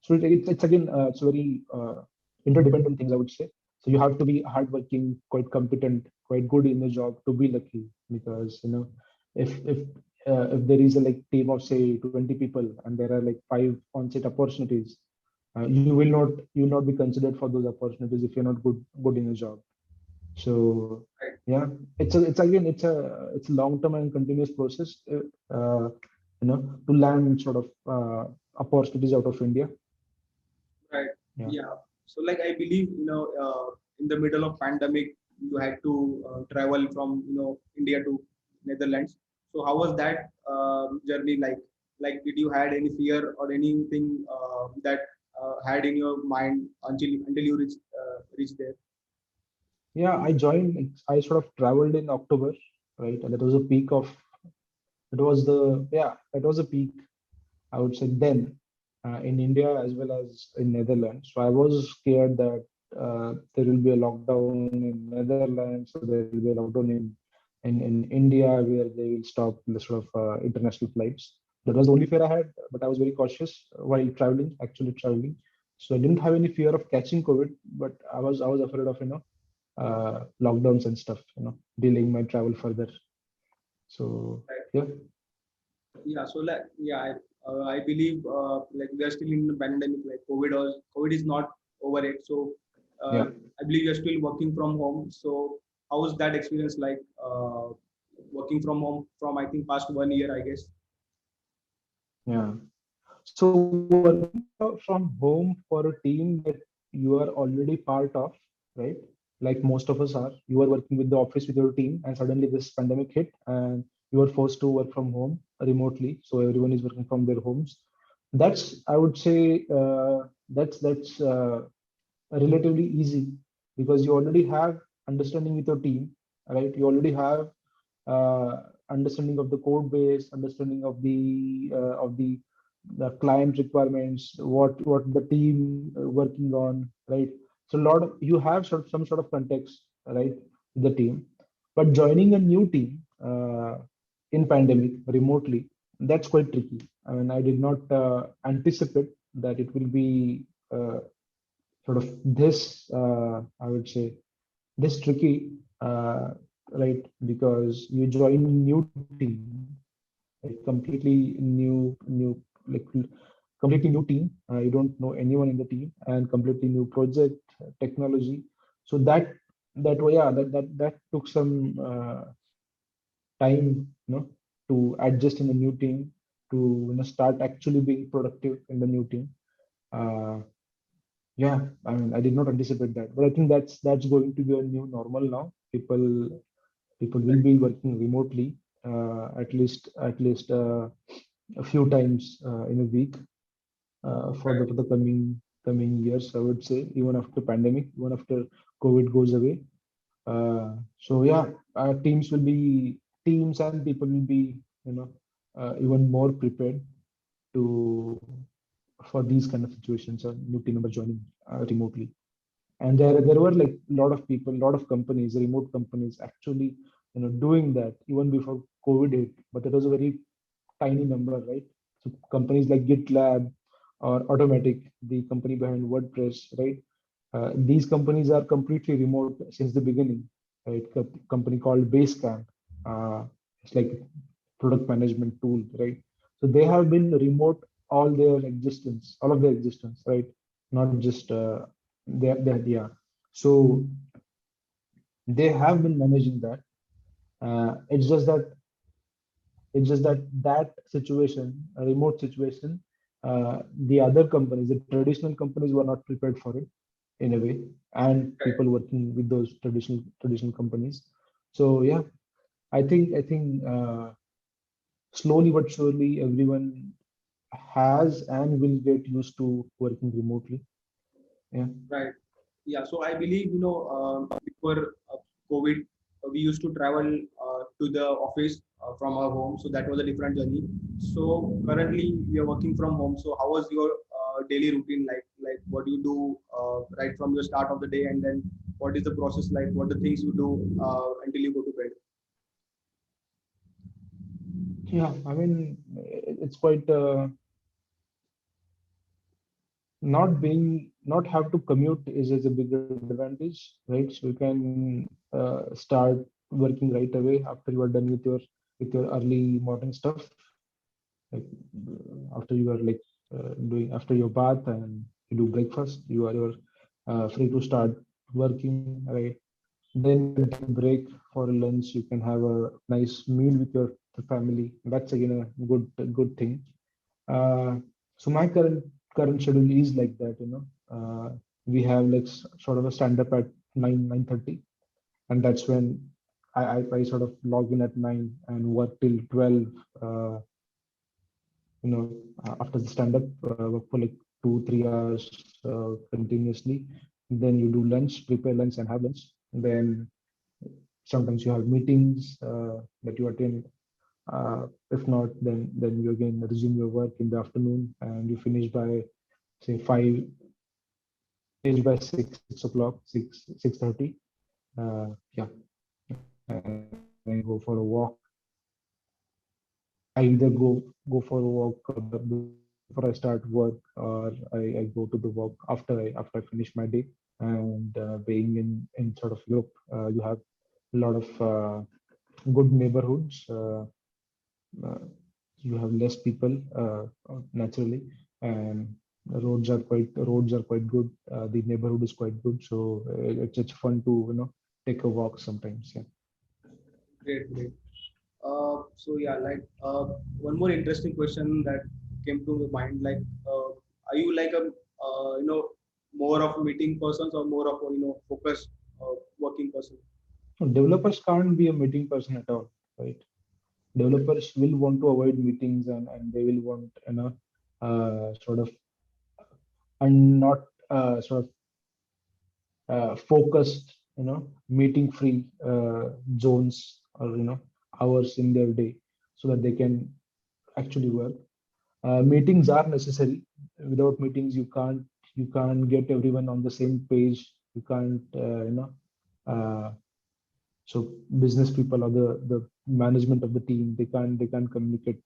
So it's again, it's very interdependent things, I would say. So you have to be hardworking, quite competent, quite good in the job to be lucky. Because if there is a like team of say 20 people and there are like 5 on-site opportunities, you will not be considered for those opportunities if you're not good in a job. So Right. yeah, it's a long-term and continuous process. To land sort of opportunities out of India. Right. Yeah. Yeah. So like I believe in the middle of pandemic you had to travel from India to Netherlands. So how was that journey like? Like did you had any fear or anything that had in your mind until you reached there? Yeah, I joined, like, I sort of traveled in October, right? And that was a peak of, it was the, yeah, that was a peak, I would say, then in India as well as in Netherlands. So I was scared that there will be a lockdown in Netherlands, so there will be a lockdown in India where they will stop the sort of international flights. That was the only fear I had, but I was very cautious while traveling, actually traveling. So I didn't have any fear of catching COVID, but I was afraid of lockdowns and stuff, delaying my travel further. So Right. yeah, Yeah. So like yeah, I believe like we are still in the pandemic. Like COVID is not over it. So yeah, I believe you're still working from home. So how was that experience like working from home from I think past 1 year, I guess. yeah. So working from home for a team that you are already part of, right? Like most of us are, you are working with the office with your team, and suddenly this pandemic hit, and you are forced to work from home remotely. So everyone is working from their homes. That's, I would say, that's relatively easy, because you already have understanding with your team, right? You already have understanding of the code base, understanding of the client requirements, what the team working on, right? So a lot of, you have some sort of context, right, with the team. But joining a new team in pandemic remotely, that's quite tricky. I mean, I did not anticipate that it will be sort of this, I would say, this tricky, right? Because you join new team, like like completely new team. You don't know anyone in the team, and completely new project, technology. So that way, yeah, that took some time, to adjust in the new team, to start actually being productive in the new team. Uh, yeah, I mean, I did not anticipate that, but I think that's going to be a new normal now. People will be working remotely, at least a few times in a week, for the coming years. I would say, even after pandemic, even after COVID goes away. So yeah, teams and people will be, even more prepared to for these kind of situations, or new team member joining remotely. And there were like a lot of people, a lot of companies, remote companies, actually doing that even before COVID hit. But it was a very tiny number, right? So companies like GitLab or Automatic, the company behind WordPress, right? These companies are completely remote since the beginning, right? Company called Basecamp, it's like product management tool, right? So they have been remote all of their existence, right? Not just they yeah. So they have been managing that. It's just that situation, a remote situation, the other companies, the traditional companies, were not prepared for it in a way, and people working with those traditional companies. So yeah, I think slowly but surely everyone has and will get used to working remotely. Yeah. Right. Yeah. So I believe, before COVID, we used to travel to the office from our home. So that was a different journey. So currently we are working from home. So how was your daily routine like? Like what do you do right from your start of the day, and then what is the process like? What the things you do until you go to bed? Yeah, I mean, it's quite not have to commute is a big advantage, right? So you can start working right away after you are done with your early morning stuff. Like after you are like doing after your bath and you do breakfast, you're free to start working, right? Then you can take a break for lunch. You can have a nice meal with your family. That's again a good thing. Uh, so my current schedule is like that, you know. We have like sort of a stand up at 9:30, and that's when I sort of log in at 9 and work till 12. Uh, After the stand up, work for like 2 3 hours continuously. Then you do lunch, prepare lunch, and have lunch. Then sometimes you have meetings that you attend. If not, then you again resume your work in the afternoon, and you finish by say 5, finish by 6 o'clock, 6:30. Yeah, and then go for a walk. I either go for a walk before I start work, or I go to the walk after I finish my day. And being in sort of Europe, you have a lot of good neighborhoods. Uh, you have less people naturally, and roads are quite good. The neighborhood is quite good, so it's fun to take a walk sometimes. Yeah. Great, great. So yeah, like one more interesting question that came to my mind, like, are you like a more of a meeting person or more of a focused working person? So developers can't be a meeting person at all, right? Developers will want to avoid meetings, and they will want sort of and not sort of focused, meeting free zones, or hours in their day, so that they can actually work. Meetings are necessary. Without meetings, you can't get everyone on the same page. You can't uh, so business people or the management of the team, they can't communicate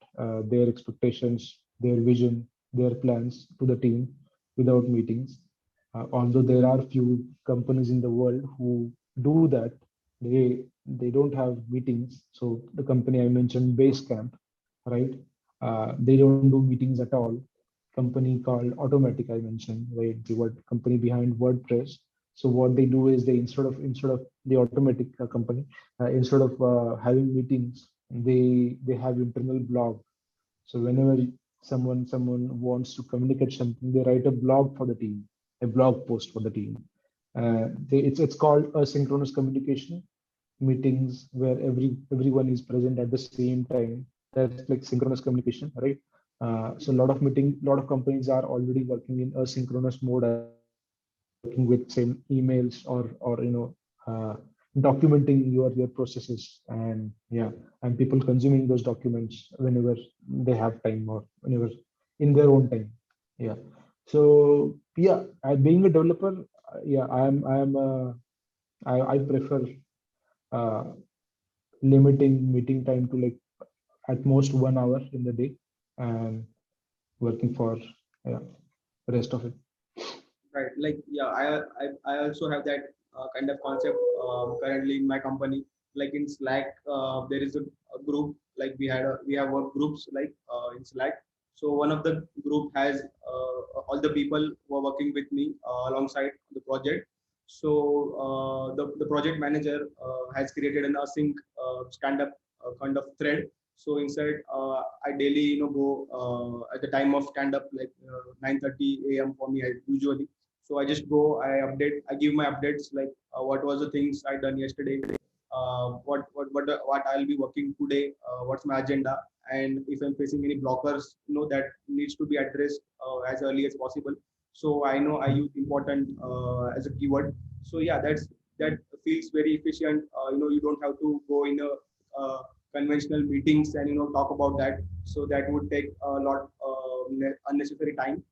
their expectations, their vision, their plans to the team without meetings. Although there are few companies in the world who do that, they don't have meetings. So the company I mentioned, Basecamp, right? They don't do meetings at all. Company called Automatic I mentioned, right? The word company behind WordPress. So what they do is, they instead of the Automatic company, instead of having meetings, they have internal blog. So whenever someone wants to communicate something, they write a blog for the team, a blog post for the team. It's called asynchronous communication, meetings where everyone is present at the same time. That's like synchronous communication, right? So a lot of companies are already working in asynchronous mode as well, working with same emails, or uh, documenting your processes, and yeah, and people consuming those documents whenever they have time, or whenever in their own time. Yeah. So yeah, being a developer, yeah, I prefer uh, limiting meeting time to like at most 1 hour in the day, and working for, yeah, the rest of it. Right. Like, yeah, I also have that kind of concept currently in my company. Like in Slack, there is a group. Like we have work groups like in Slack. So one of the group has all the people who are working with me alongside the project. So the project manager has created an async stand up kind of thread. So inside, I daily go at the time of stand up, like 9:30 a.m. for me, I usually. So I just go, I give my updates, like what was the things I done yesterday, what I'll be working today, what's my agenda, and if I'm facing any blockers, that needs to be addressed as early as possible. So I know I use important as a keyword. So yeah, that feels very efficient. You don't have to go in a conventional meetings and talk about that. So that would take a lot unnecessary time.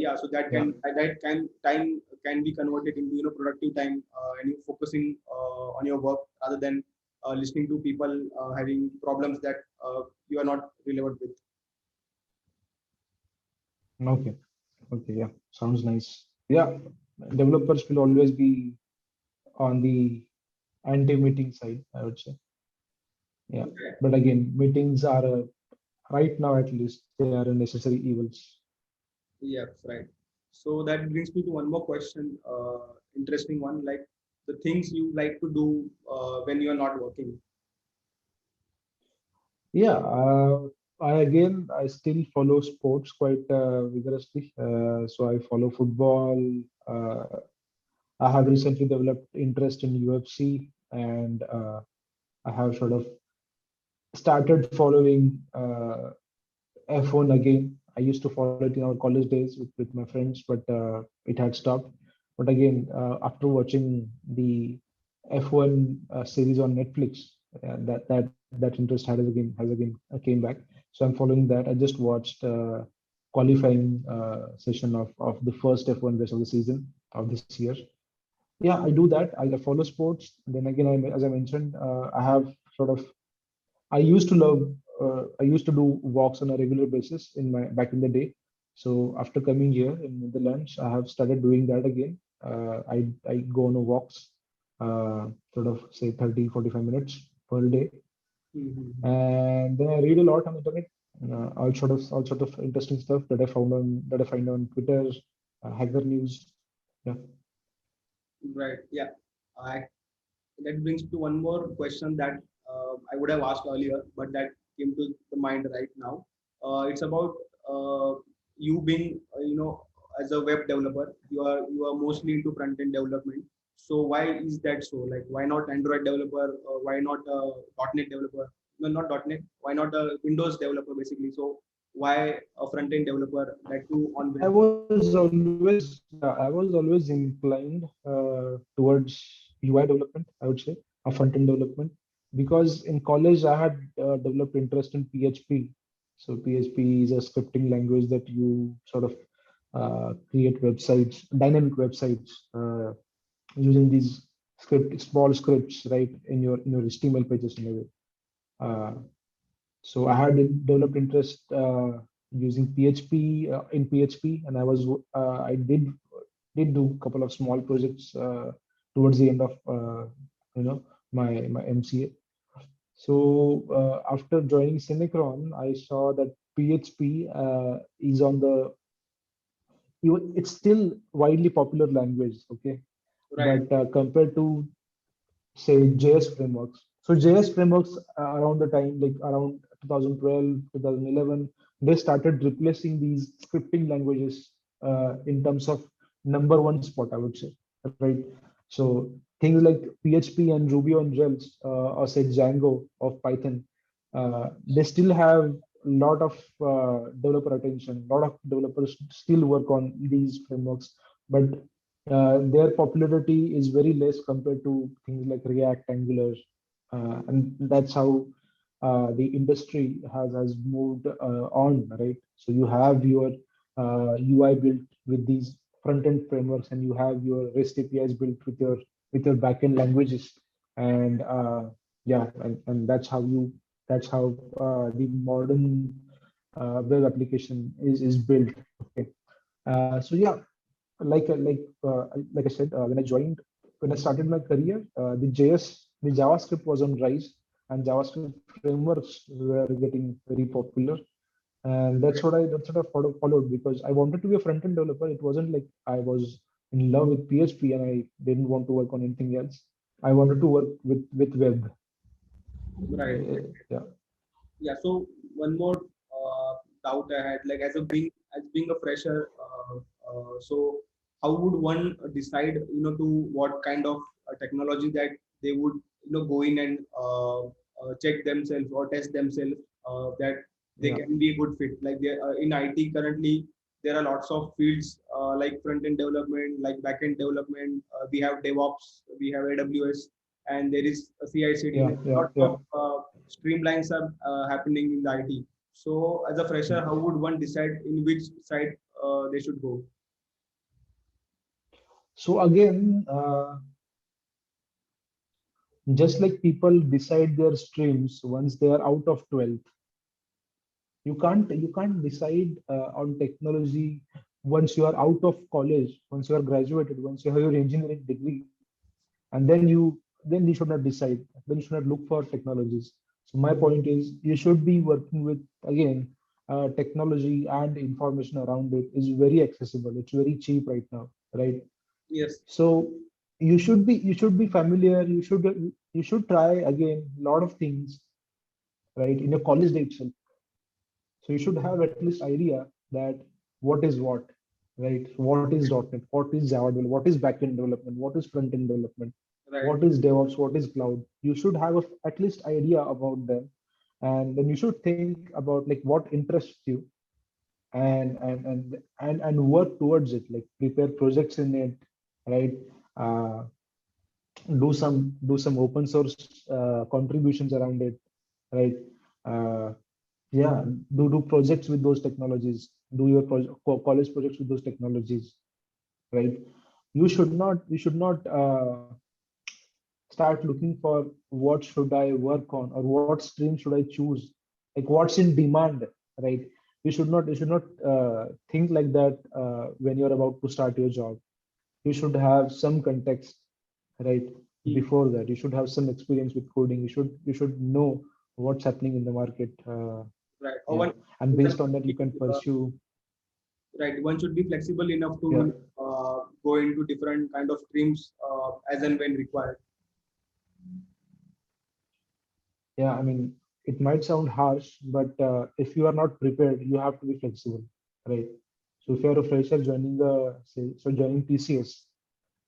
Yeah, so Yeah. that can time can be converted into productive time, and you focusing on your work rather than listening to people having problems that you are not relevant with. Okay. Okay. Yeah. Sounds nice. Yeah. Developers will always be on the anti-meeting side, I would say. Yeah. Okay. But again, meetings are right now at least they are a necessary evils. Yes, right. So that brings me to one more question, interesting one, like the things you like to do when you are not working. Yeah. I still follow sports quite vigorously. So I follow football. Uh, I have recently developed interest in UFC, and I have sort of started following F1 again. I used to follow it in our college days with my friends, but it had stopped. But again, after watching the F1 series on Netflix, that interest has again came back. So I'm following that. I just watched qualifying session of the first F1 race of the season of this year. Yeah, I do that. I follow sports. Then again, as I mentioned, I have sort of I used to love. I used to do walks on a regular basis in my back in the day. So after coming here in Netherlands, I have started doing that again. I go on a walks, sort of say 30, 45 minutes per day, Mhm. and then I read a lot on the internet. All sort of interesting stuff that I find on Twitter, Hacker News. Yeah. Right. Yeah. I That brings to one more question that I would have asked earlier, but that came to the mind right now. It's about you being, as a web developer, you are mostly into front end development. So why is that so? Like, why not Android developer? Why not .NET developer? No, not .NET. Why not a Windows developer, basically? So why a front end developer that too on web? I was always inclined towards UI development, I would say, or front end development, because in college I had developed interest in PHP. So PHP is a scripting language that you sort of create websites, dynamic websites, using these small scripts, right, in your HTML pages in a way. Uh, so I had developed interest using PHP in PHP, and I did do a couple of small projects towards the end of my MCA. So after joining Synchron, I saw that PHP is on the it's still widely popular language, okay, Right. but compared to say JS frameworks. So JS frameworks around the time like around 2012, 2011, they started replacing these scripting languages in terms of number one spot, I would say, right? So things like PHP and Ruby on Rails, or say Django of Python, they still have a lot of developer attention. A lot of developers still work on these frameworks, but their popularity is very less compared to things like React, Angular, and that's how the industry has moved on, right? So you have your UI built with these front-end frameworks, and you have your REST APIs built with your backend languages, and yeah, and that's how the modern web application is built. Okay, so yeah, like I said, when I started my career, the JavaScript was on rise, and JavaScript frameworks were getting very popular, and that's what I followed because I wanted to be a front end developer. It wasn't like I was in love with PHP and I didn't want to work on anything else. I wanted to work with web. Right. Yeah. Yeah. So one more doubt I had, like as being a fresher, so how would one decide, to what kind of technology that they would, go in and check themselves or test themselves that they Yeah. can be a good fit. Like they, in IT currently, there are lots of fields like front end development, like back end development. We have DevOps, we have AWS, and there is a CI/CD. Yeah. Like Yeah. lots Yeah. of streamlines are happening in the IT. So, as a fresher, how would one decide in which side they should go? So again, just like people decide their streams once they are out of 12th, you can't decide on technology once you are out of college, once you are graduated, once you have your engineering degree, and then you should not decide. Then you should not look for technologies. So my point is, you should be working with, again, technology and information around it is very accessible. It's very cheap right now, right? Yes. So you should be familiar. You should try again a lot of things, right, in your college day itself. So you should have at least idea that what is what, right? What is .NET? What is Java development? What is backend development? What is front end development? Right. What is DevOps? What is cloud? You should have at least idea about them, and then you should think about like what interests you, and work towards it. Like prepare projects in it, right? Uh, do some open source contributions around it, right? Uh, yeah, do projects with those technologies. Do your college projects with those technologies, right? You should not start looking for what should I work on or what stream should I choose, like what's in demand, right? You should not think like that when you're about to start your job. You should have some context, right? Hmm. Before that, you should have some experience with coding. You should know what's happening in the market. Right. Or Yeah, one, and one based on should that, you be, can pursue. right. One should be flexible enough Yeah, to go into different kind of streams as and when required. yeah. I mean, it might sound harsh, but if you are not prepared, you have to be flexible, right? So if you're a fresher joining joining TCS,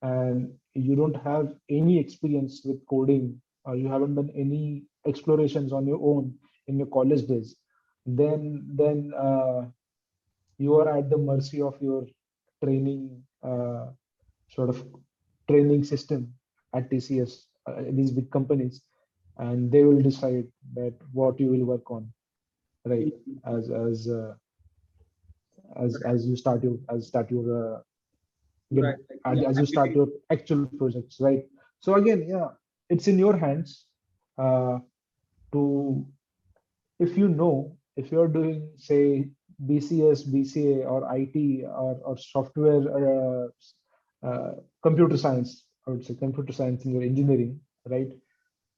and you don't have any experience with coding, or you haven't done any explorations on your own in your college days, then you are at the mercy of your training, sort of training system at TCS, these big companies, and they will decide that what you will work on, right? Hmm. As as uh, Right. as you start your get Right. Like, yeah, as I you start believe. your actual projects, right? So again, yeah, it's in your hands, uh, to, if you're doing, say, BCS, BCA, or IT, or software, computer science, I would say computer science in your engineering, right?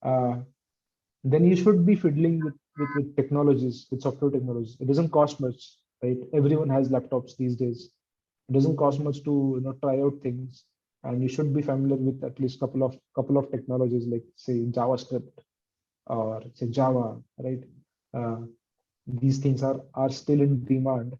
Uh, then you should be fiddling with technologies, with software technologies. It doesn't cost much, right? Everyone has laptops these days. It doesn't cost much to try out things, and you should be familiar with at least couple of technologies, like say JavaScript or say Java, right? Uh, these things are still in demand,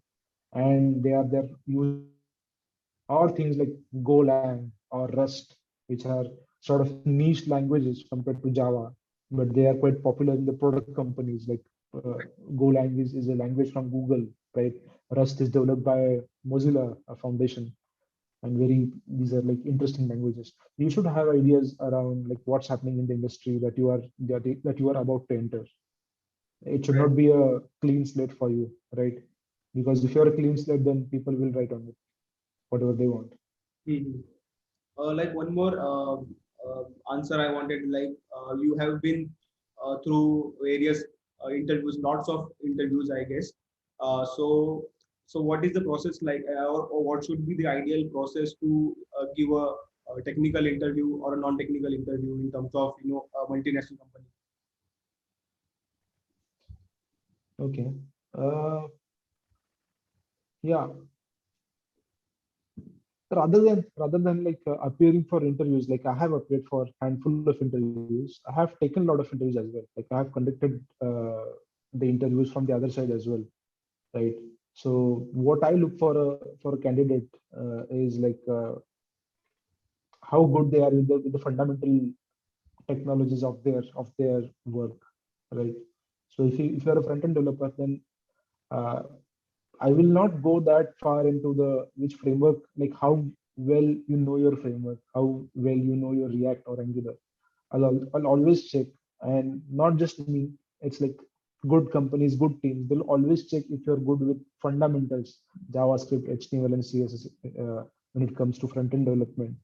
and they're used in every company. Or things like Golang or Rust, which are sort of niche languages compared to Java, but they are quite popular in the product companies. Like Golang is a language from Google, right? Rust is developed by Mozilla Foundation, and these are like interesting languages. You should have ideas around like what's happening in the industry that you are about to enter. It should Right. not be a clean slate for you, right? Because if you're a clean slate, then people will write on it whatever they want. Hmm. Like one more answer I wanted, like you have been through various interviews, lots of interviews, I guess. So what is the process like, or what should be the ideal process to give a technical interview or a non-technical interview in terms of a multinational company? Okay. Uh, yeah. Rather than like appearing for interviews, like I have appeared for handful of interviews. I have taken a lot of interviews as well. Like I have conducted the interviews from the other side as well, right? So what I look for a candidate is like how good they are with the fundamental technologies of their work. right? So if you're a front-end developer, then uh, I will not go that far into the which framework, like how well you know your framework, how well you know your React or Angular. I'll always check, and not just me. It's like good companies, good teams. They'll always check if you're good with fundamentals, JavaScript, HTML, and CSS when it comes to front-end development.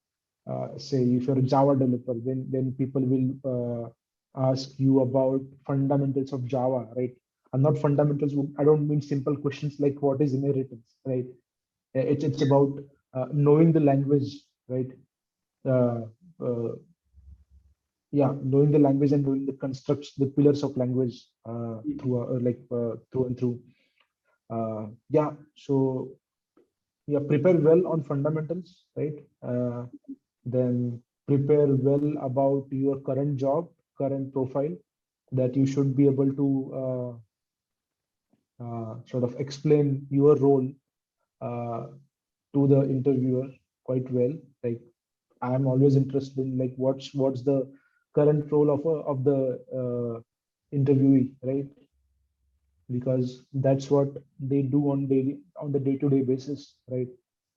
Say if you're a Java developer, then people will ask you about fundamentals of Java, right? And not fundamentals. I don't mean simple questions like what is inheritance, right? It's about knowing the language, right? Uh, uh, yeah, knowing the language and knowing the constructs, the pillars of language through and through. Yeah, so yeah, prepare well on fundamentals, right? Then prepare well about your current job, current profile, that you should be able to sort of explain your role uh, to the interviewer quite well. Like I'm always interested in like what's the current role of the interviewee, right? Because that's what they do on the day-to-day basis, right?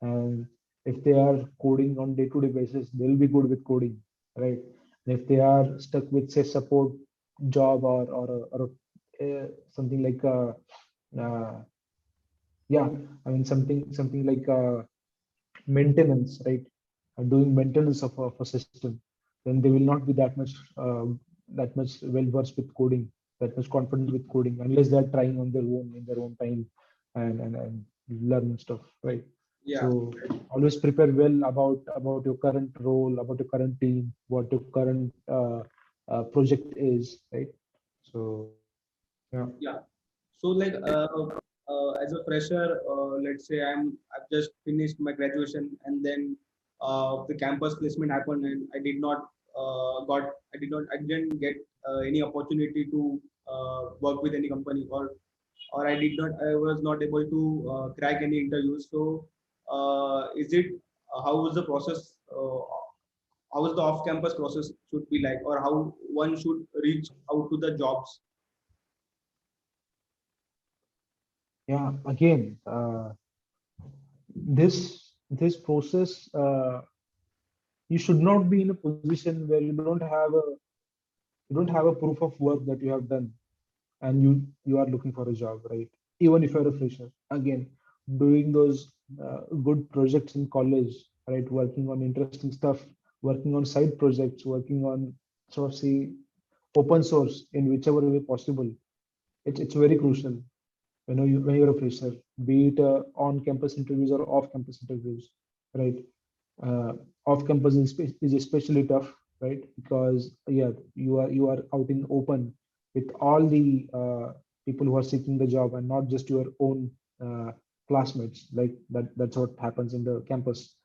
And if they are coding on day-to-day basis, they'll be good with coding, right? And if they are stuck with say support job something like uh, yeah, I mean something like maintenance, right? Doing maintenance of a system, then they will not be that much well versed with coding, that much confident with coding, unless they are trying on their own in their own time and learn stuff, right? Yeah. So always prepare well about your current role, about your current team, what your current project is, right? So yeah. Yeah. So like as a fresher, let's say I've just finished my graduation, and then the campus placement happened, and I didn't get any opportunity to work with any company, or I was not able to crack any interviews. So is it how is the process? How is the off-campus process should be like, or how one should reach out to the jobs? Yeah, again, this process, you should not be in a position where you don't have a proof of work that you have done, and you are looking for a job, right? Even if you're a fresher, again, doing those good projects in college, right? Working on interesting stuff, working on side projects, working on sort of say open source in whichever way possible. It's very crucial when you're a fresher, be it on-campus interviews or off-campus interviews, right? Uh, Off-campus is especially tough, right? Because yeah, you are out in open with all the people who are seeking the job and not just your own uh, classmates. Like that's what happens in the campus,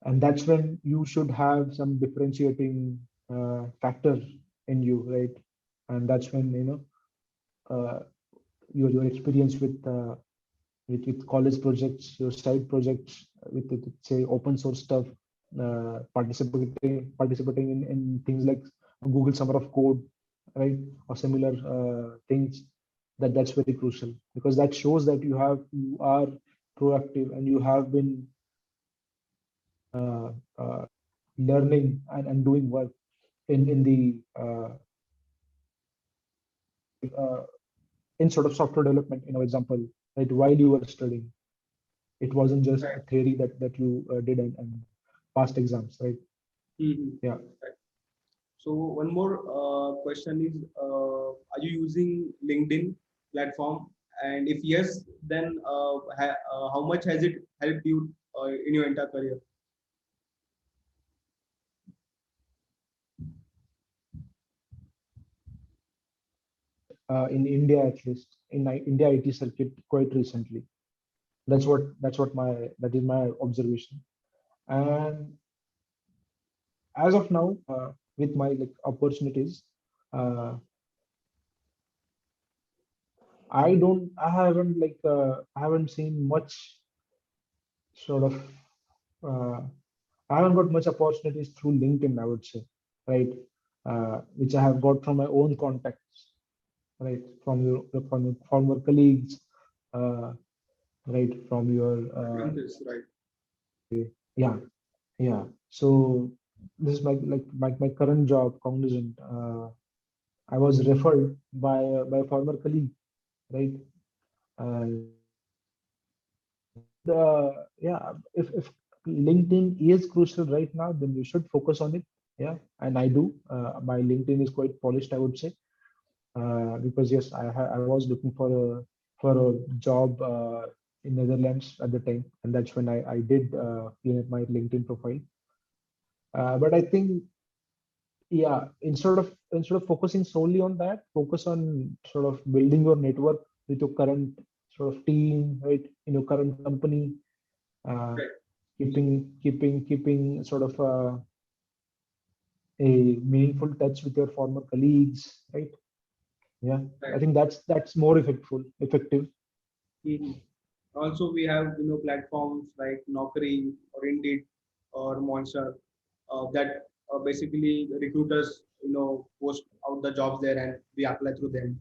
and that's when you should have some differentiating factor in you, right? And that's when uh, your experience with college projects, your side projects, with say open source stuff, participating in things like Google Summer of Code, right, or similar things. That's very crucial because that shows that you are proactive and you have been uh, uh, learning and doing work in the uh, in sort of software development, example, right, while you were studying. It wasn't just a theory that you did and passed exams, right? Mhm. Yeah. So one more question is, are you using LinkedIn platform? And if yes, then how much has it helped you in your entire career? In India, at least in India IT circuit, quite recently. That is my observation. And as of now, with my like opportunities, uh, I haven't seen much sort of uh, I haven't got much opportunities through LinkedIn, I would say, right? Which I have got from my own contacts. right? From your former colleagues, uh, right? From your Acquaintances, right? yeah, yeah. So this is my current job, Cognizant. I was referred by a former colleague, right? Yeah, if LinkedIn is crucial right now, then you should focus on it. Yeah, and I do. My LinkedIn is quite polished, I would say, because yes, I was looking for a job in Netherlands at the time, and that's when I did clean up my LinkedIn profile. But I think, yeah, instead of focusing solely on that, focus on sort of building your network with your current sort of team, right, in your current company, uh, Right. keeping sort of a meaningful touch with your former colleagues, right? Yeah, I Right. think that's more effective. Mhm. Also, we have platforms like Naukri or Indeed or Monster that basically recruiters post out the jobs there and we apply through them.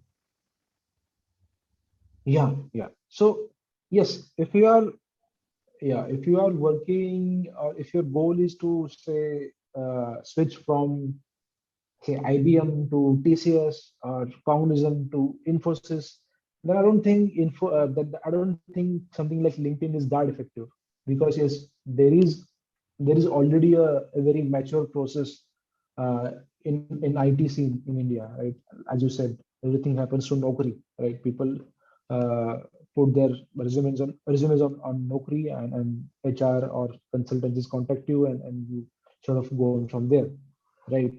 Yeah, yeah. So yes, if you are working, or if your goal is to say switch from say IBM to TCS or Cognizant to Infosys, then I don't think I don't think something like LinkedIn is that effective, because yes, there is already a very mature process in IT scene in India, right? As you said, everything happens through Naukri, right? People uh, put their resumes on Naukri, and HR or consultancies contact you, and you sort of go on from there, right?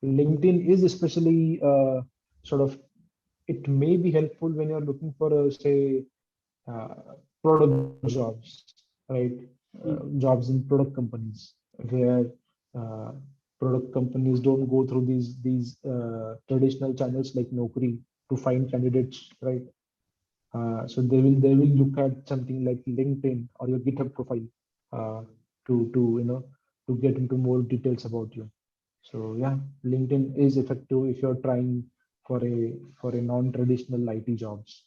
LinkedIn is especially sort of, it may be helpful when you're looking for say product jobs, right? Jobs in product companies, where uh, product companies don't go through these traditional channels like Naukri to find candidates, right? So they will look at something like LinkedIn or your GitHub profile uh, to to get into more details about you. So yeah, LinkedIn is effective if you're trying for a non-traditional IT jobs,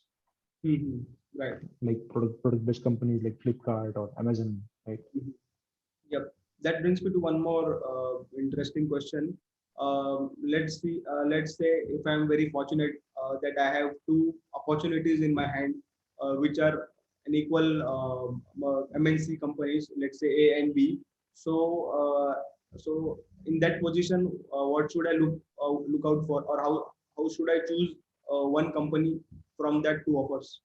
Mhm. Right. like product-based companies like Flipkart or Amazon, right? Mhm. Yep. That brings me to one more interesting question. Let's see. Let's say if I'm very fortunate that I have two opportunities in my hand, which are an equal MNC companies. Let's say A and B. So, so in that position, what should I look out for, or how should I choose one company from that two offers?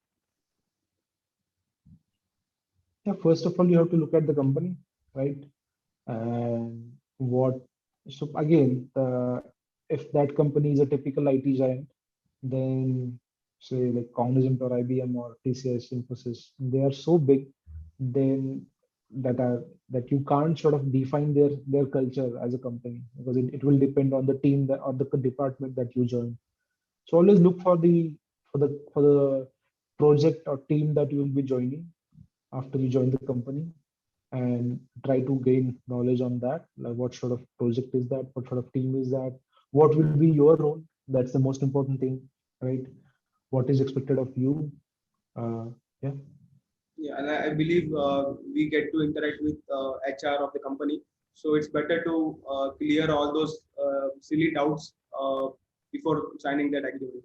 Yeah, first of all, you have to look at the company, right? And what, so again, if that company is a typical IT giant, then say like Cognizant or IBM or TCS, Infosys, they are so big, then that you can't sort of define their culture as a company, because it will depend on the team or the department that you join. So always look for the project or team that you will be joining after you join the company, and try to gain knowledge on that, like what sort of project is that, what sort of team is that, what will be your role. That's the most important thing, right? What is expected of you. uh, yeah. Yeah, and I believe we get to interact with HR of the company. So it's better to clear all those silly doubts before signing that agreement.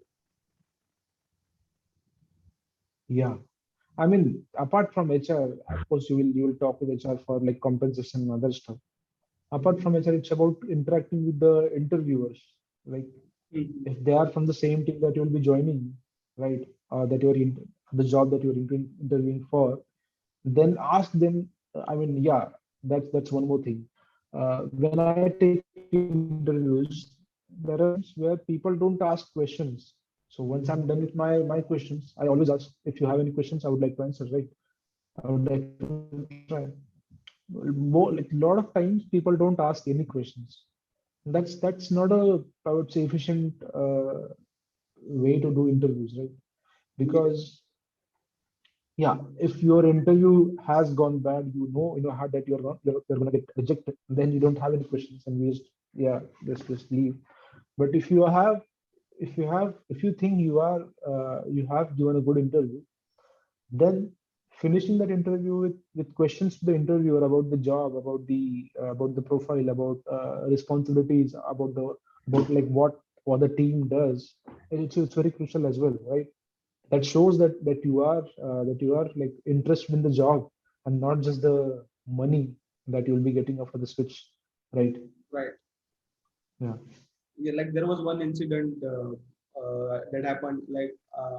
Yeah, I mean, apart from HR, of course, you will talk with HR for like compensation and other stuff. Apart from HR, it's about interacting with the interviewers, like Mhm. if they are from the same team that you'll be joining, right? That you're in the job that you're interviewing for, then ask them. I mean, yeah, that's one more thing. When I take interviews, there are times where people don't ask questions. So once I'm done with my questions, I always ask, if you have any questions, I would like to answer, right? I would like to try. More, like, a lot of times people don't ask any questions. That's not a, I would say, efficient way to do interviews, right? Yeah. Because yeah, if your interview has gone bad, you know how that you're gonna get rejected, then you don't have any questions, and we just, yeah, just leave. But if you have, if you think you have given a good interview, then finishing that interview with questions to the interviewer about the job, about the profile, about responsibilities, about like what the team does, it's very crucial as well, right? That shows that you are like interested in the job and not just the money that you'll be getting after the switch, right? Right. Yeah. Yeah, like there was one incident that happened. Like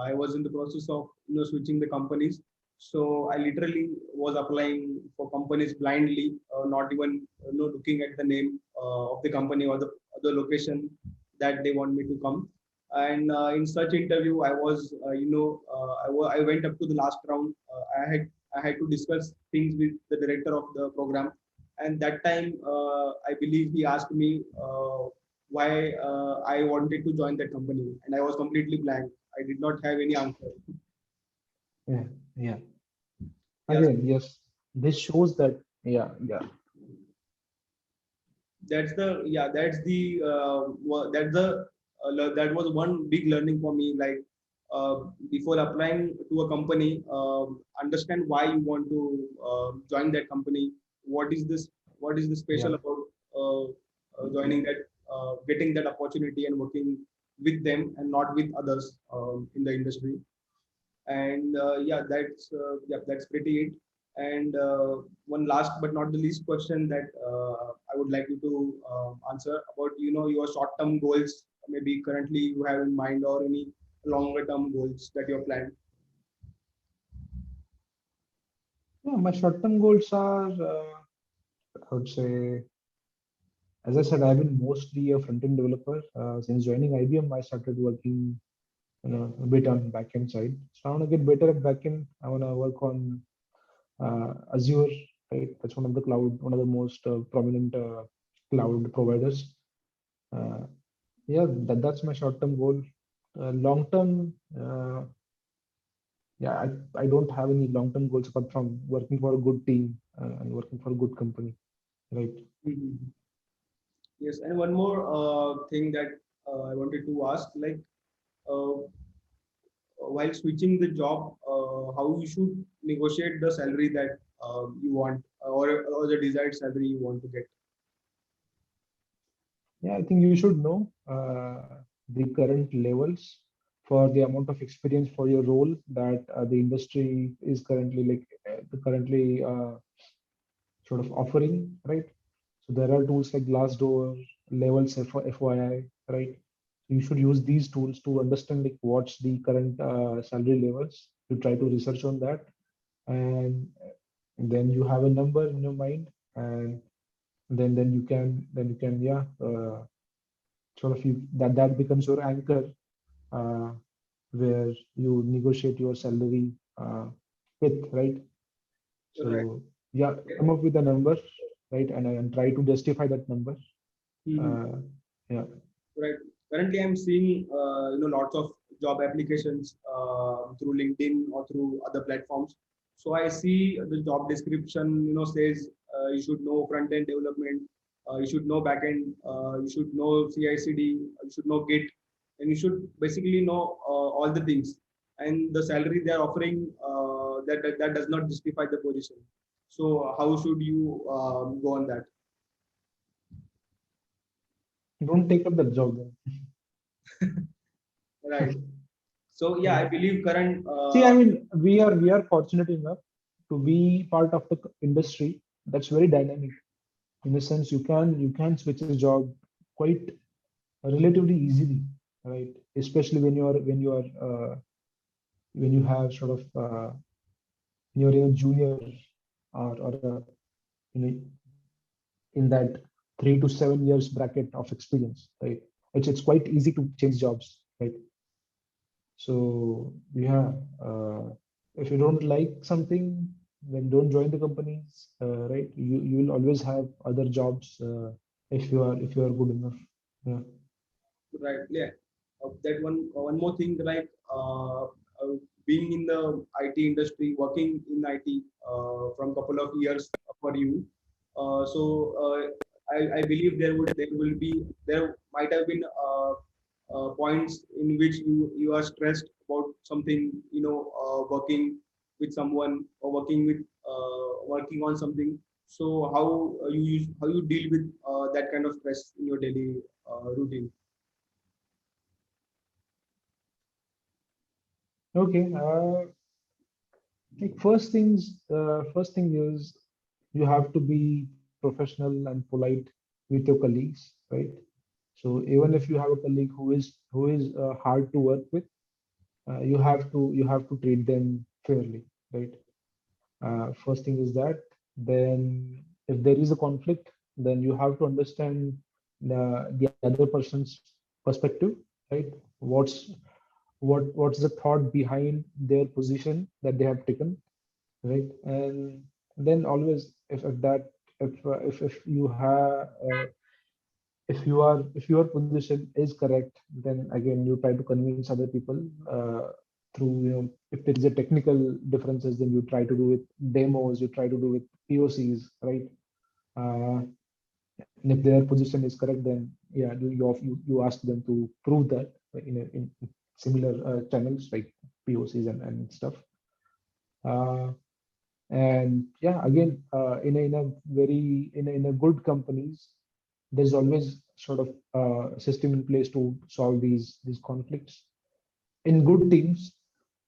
I was in the process of switching the companies, so I literally was applying for companies blindly, not even looking at the name of the company or the location that they want me to come. And in such interview, I was I went up to the last round. I had to discuss things with the director of the program, and that time I believe he asked me. Why I wanted to join that company, and I was completely blank. I did not have any answer. Yeah. Yeah. Yes, Again, yes, this shows that, yeah, yeah. that was one big learning for me. Like uh, before applying to a company, understand why you want to join that company. What is this? What is the Yeah. special about joining that, getting that opportunity and working with them and not with others in the industry? And that's pretty it. And one last but not the least question that I would like you to answer about your short term goals, maybe currently you have in mind, or any longer term goals that you're planned. Yeah, my short-term goals are, I would say, as I said, I've been mostly a front-end developer. Since joining IBM, I started working, a bit on back-end side. So I want to get better at back-end. I want to work on Azure, right? That's one of the most prominent cloud providers. Uh, yeah, that's my short-term goal. Long-term, yeah, I don't have any long-term goals apart from working for a good team and working for a good company, right? Mhm. Yes, and one more thing that I wanted to ask, like uh, while switching the job, how you should negotiate the salary that you want, or the desired salary you want to get. Yeah, I think you should know the current levels for the amount of experience for your role that the industry is currently sort of offering, right? So there are tools like Glassdoor, Levels for FYI, right? You should use these tools to understand like what's the current salary levels. You try to research on that, and then you have a number in your mind, and then you can yeah, sort of that becomes your anchor, uh, where you negotiate your salary with, right? Right. So yeah, come up with a number, right, and try to justify that number. Mhm. uh, yeah. Right. Currently, I'm seeing lots of job applications through LinkedIn or through other platforms. So I see the job description says you should know front end development, you should know back end, you should know CI/CD, you should know Git, and you should basically know all the things. And the salary they are offering, that does not justify the position. So how should you go on that? Don't take up that job Right. then. So yeah, Yeah. I believe current. See, I mean, we are fortunate enough to be part of the industry that's very dynamic. In a sense, you can switch a job quite relatively easily, right? Especially when you have sort of when you're a junior, or you know in that 3 to 7 years bracket of experience, right? It's quite easy to change jobs, right? So yeah, if you don't like something, then don't join the companies, right? You will always have other jobs if you are good enough. Yeah. Right. Yeah. That one more thing, like being in the IT industry, working in IT from couple of years for you. So I believe there might have been points in which you are stressed about something, working with someone or working on something. So how you deal with that kind of stress in your daily routine? Okay. Like first thing is you have to be professional and polite with your colleagues, right? So even if you have a colleague who is hard to work with, you have to treat them fairly, right? First thing is that. Then, if there is a conflict, then you have to understand the other person's perspective, right? What's the thought behind their position that they have taken, right? And then always, if that if you have if your position is correct, then again you try to convince other people through, if there is a technical differences, then you try to do with demos, you try to do with POCs, right? And if their position is correct, then yeah, you ask them to prove that in similar channels like POCs and stuff. uh, and yeah, again, in a very in a good companies, there's always sort of system in place to solve these conflicts. In good teams,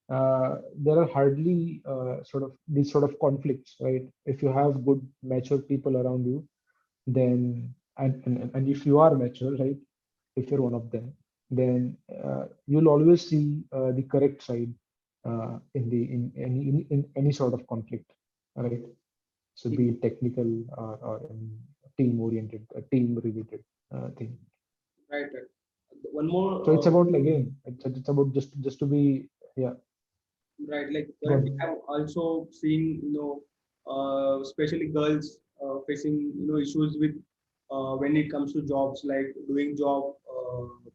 there are hardly sort of these sort of conflicts, right? If you have good mature people around you, then and if you are mature, right? If you're one of them, then you'll always see the correct side in any sort of conflict, right? So be it technical or any team oriented, team related thing. Right, right. One more, So it's about, again, it's about just to be, yeah. right, like currently Good. I'm also seeing, especially girls facing, issues with when it comes to jobs, like doing job,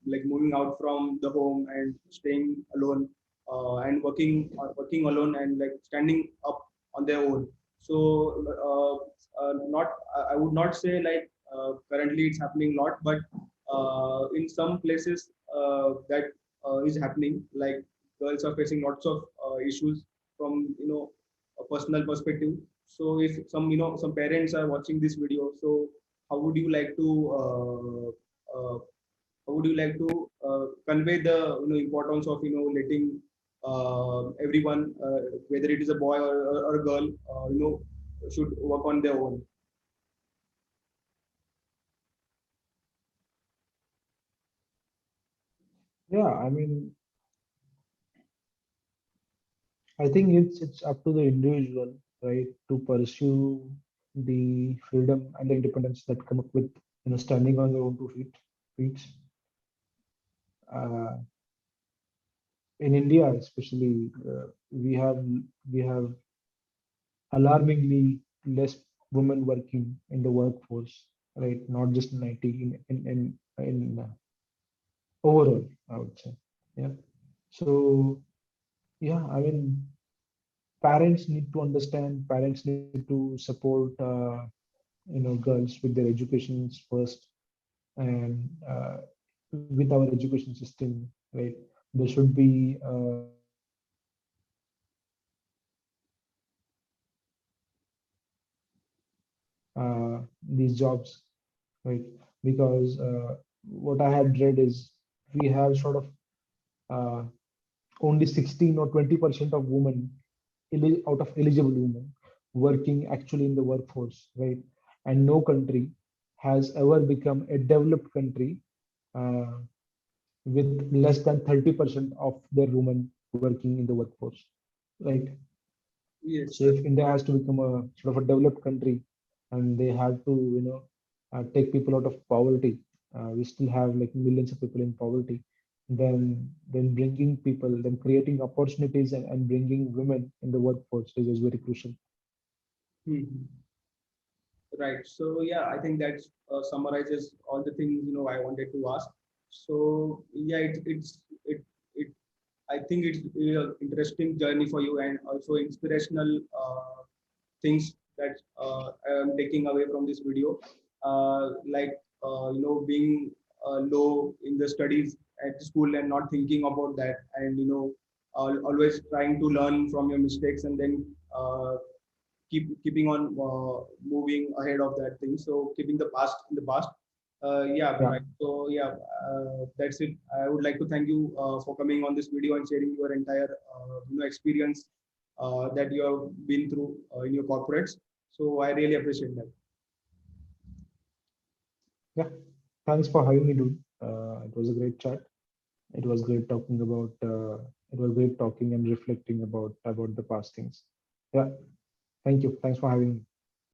like moving out from the home and staying alone, and working alone and like standing up on their own. So not I would not say like currently it's happening a lot, but in some places that is happening, like girls are facing lots of issues from, a personal perspective. So if some parents are watching this video, so how would you like to how would you like to convey the, importance of, letting everyone, whether it is a boy or a girl, should work on their own? Yeah, I mean, I think it's up to the individual, right, to pursue the freedom and the independence that come up with, standing on their own two feet. Uh, in India, especially, we have alarmingly less women working in the workforce, right? Not just in IT, in overall, I would say. Yeah. So yeah, I mean, parents need to understand. Parents need to support, girls with their educations first, and with our education system, right? There should be these jobs, right? Because what I had read is we have sort of uh, only 16 or 20% of women, out of eligible women, working actually in the workforce, right? And no country has ever become a developed country uh, with less than 30% of their women working in the workforce, right? Yes, So if India has to become a sort of a developed country, and they have to, take people out of poverty, we still have like millions of people in poverty. Then bringing people, then creating opportunities, and bringing women in the workforce is very crucial. hmm, right. So yeah, I think that summarizes all the things, I wanted to ask. So yeah, it I think it's an interesting journey for you, and also inspirational things that I am taking away from this video. Like, being low in the studies at school and not thinking about that, and always trying to learn from your mistakes, and then keeping on moving ahead of that thing. So keeping the past in the past. Yeah, Yeah. right. So yeah, that's it. I would like to thank you for coming on this video and sharing your entire experience that you have been through in your corporates. So I really appreciate that. Yeah. Thanks for having me, dude. It was a great chat. It was great talking about. It was great talking and reflecting about the past things. Yeah. Thank you. Thanks for having me.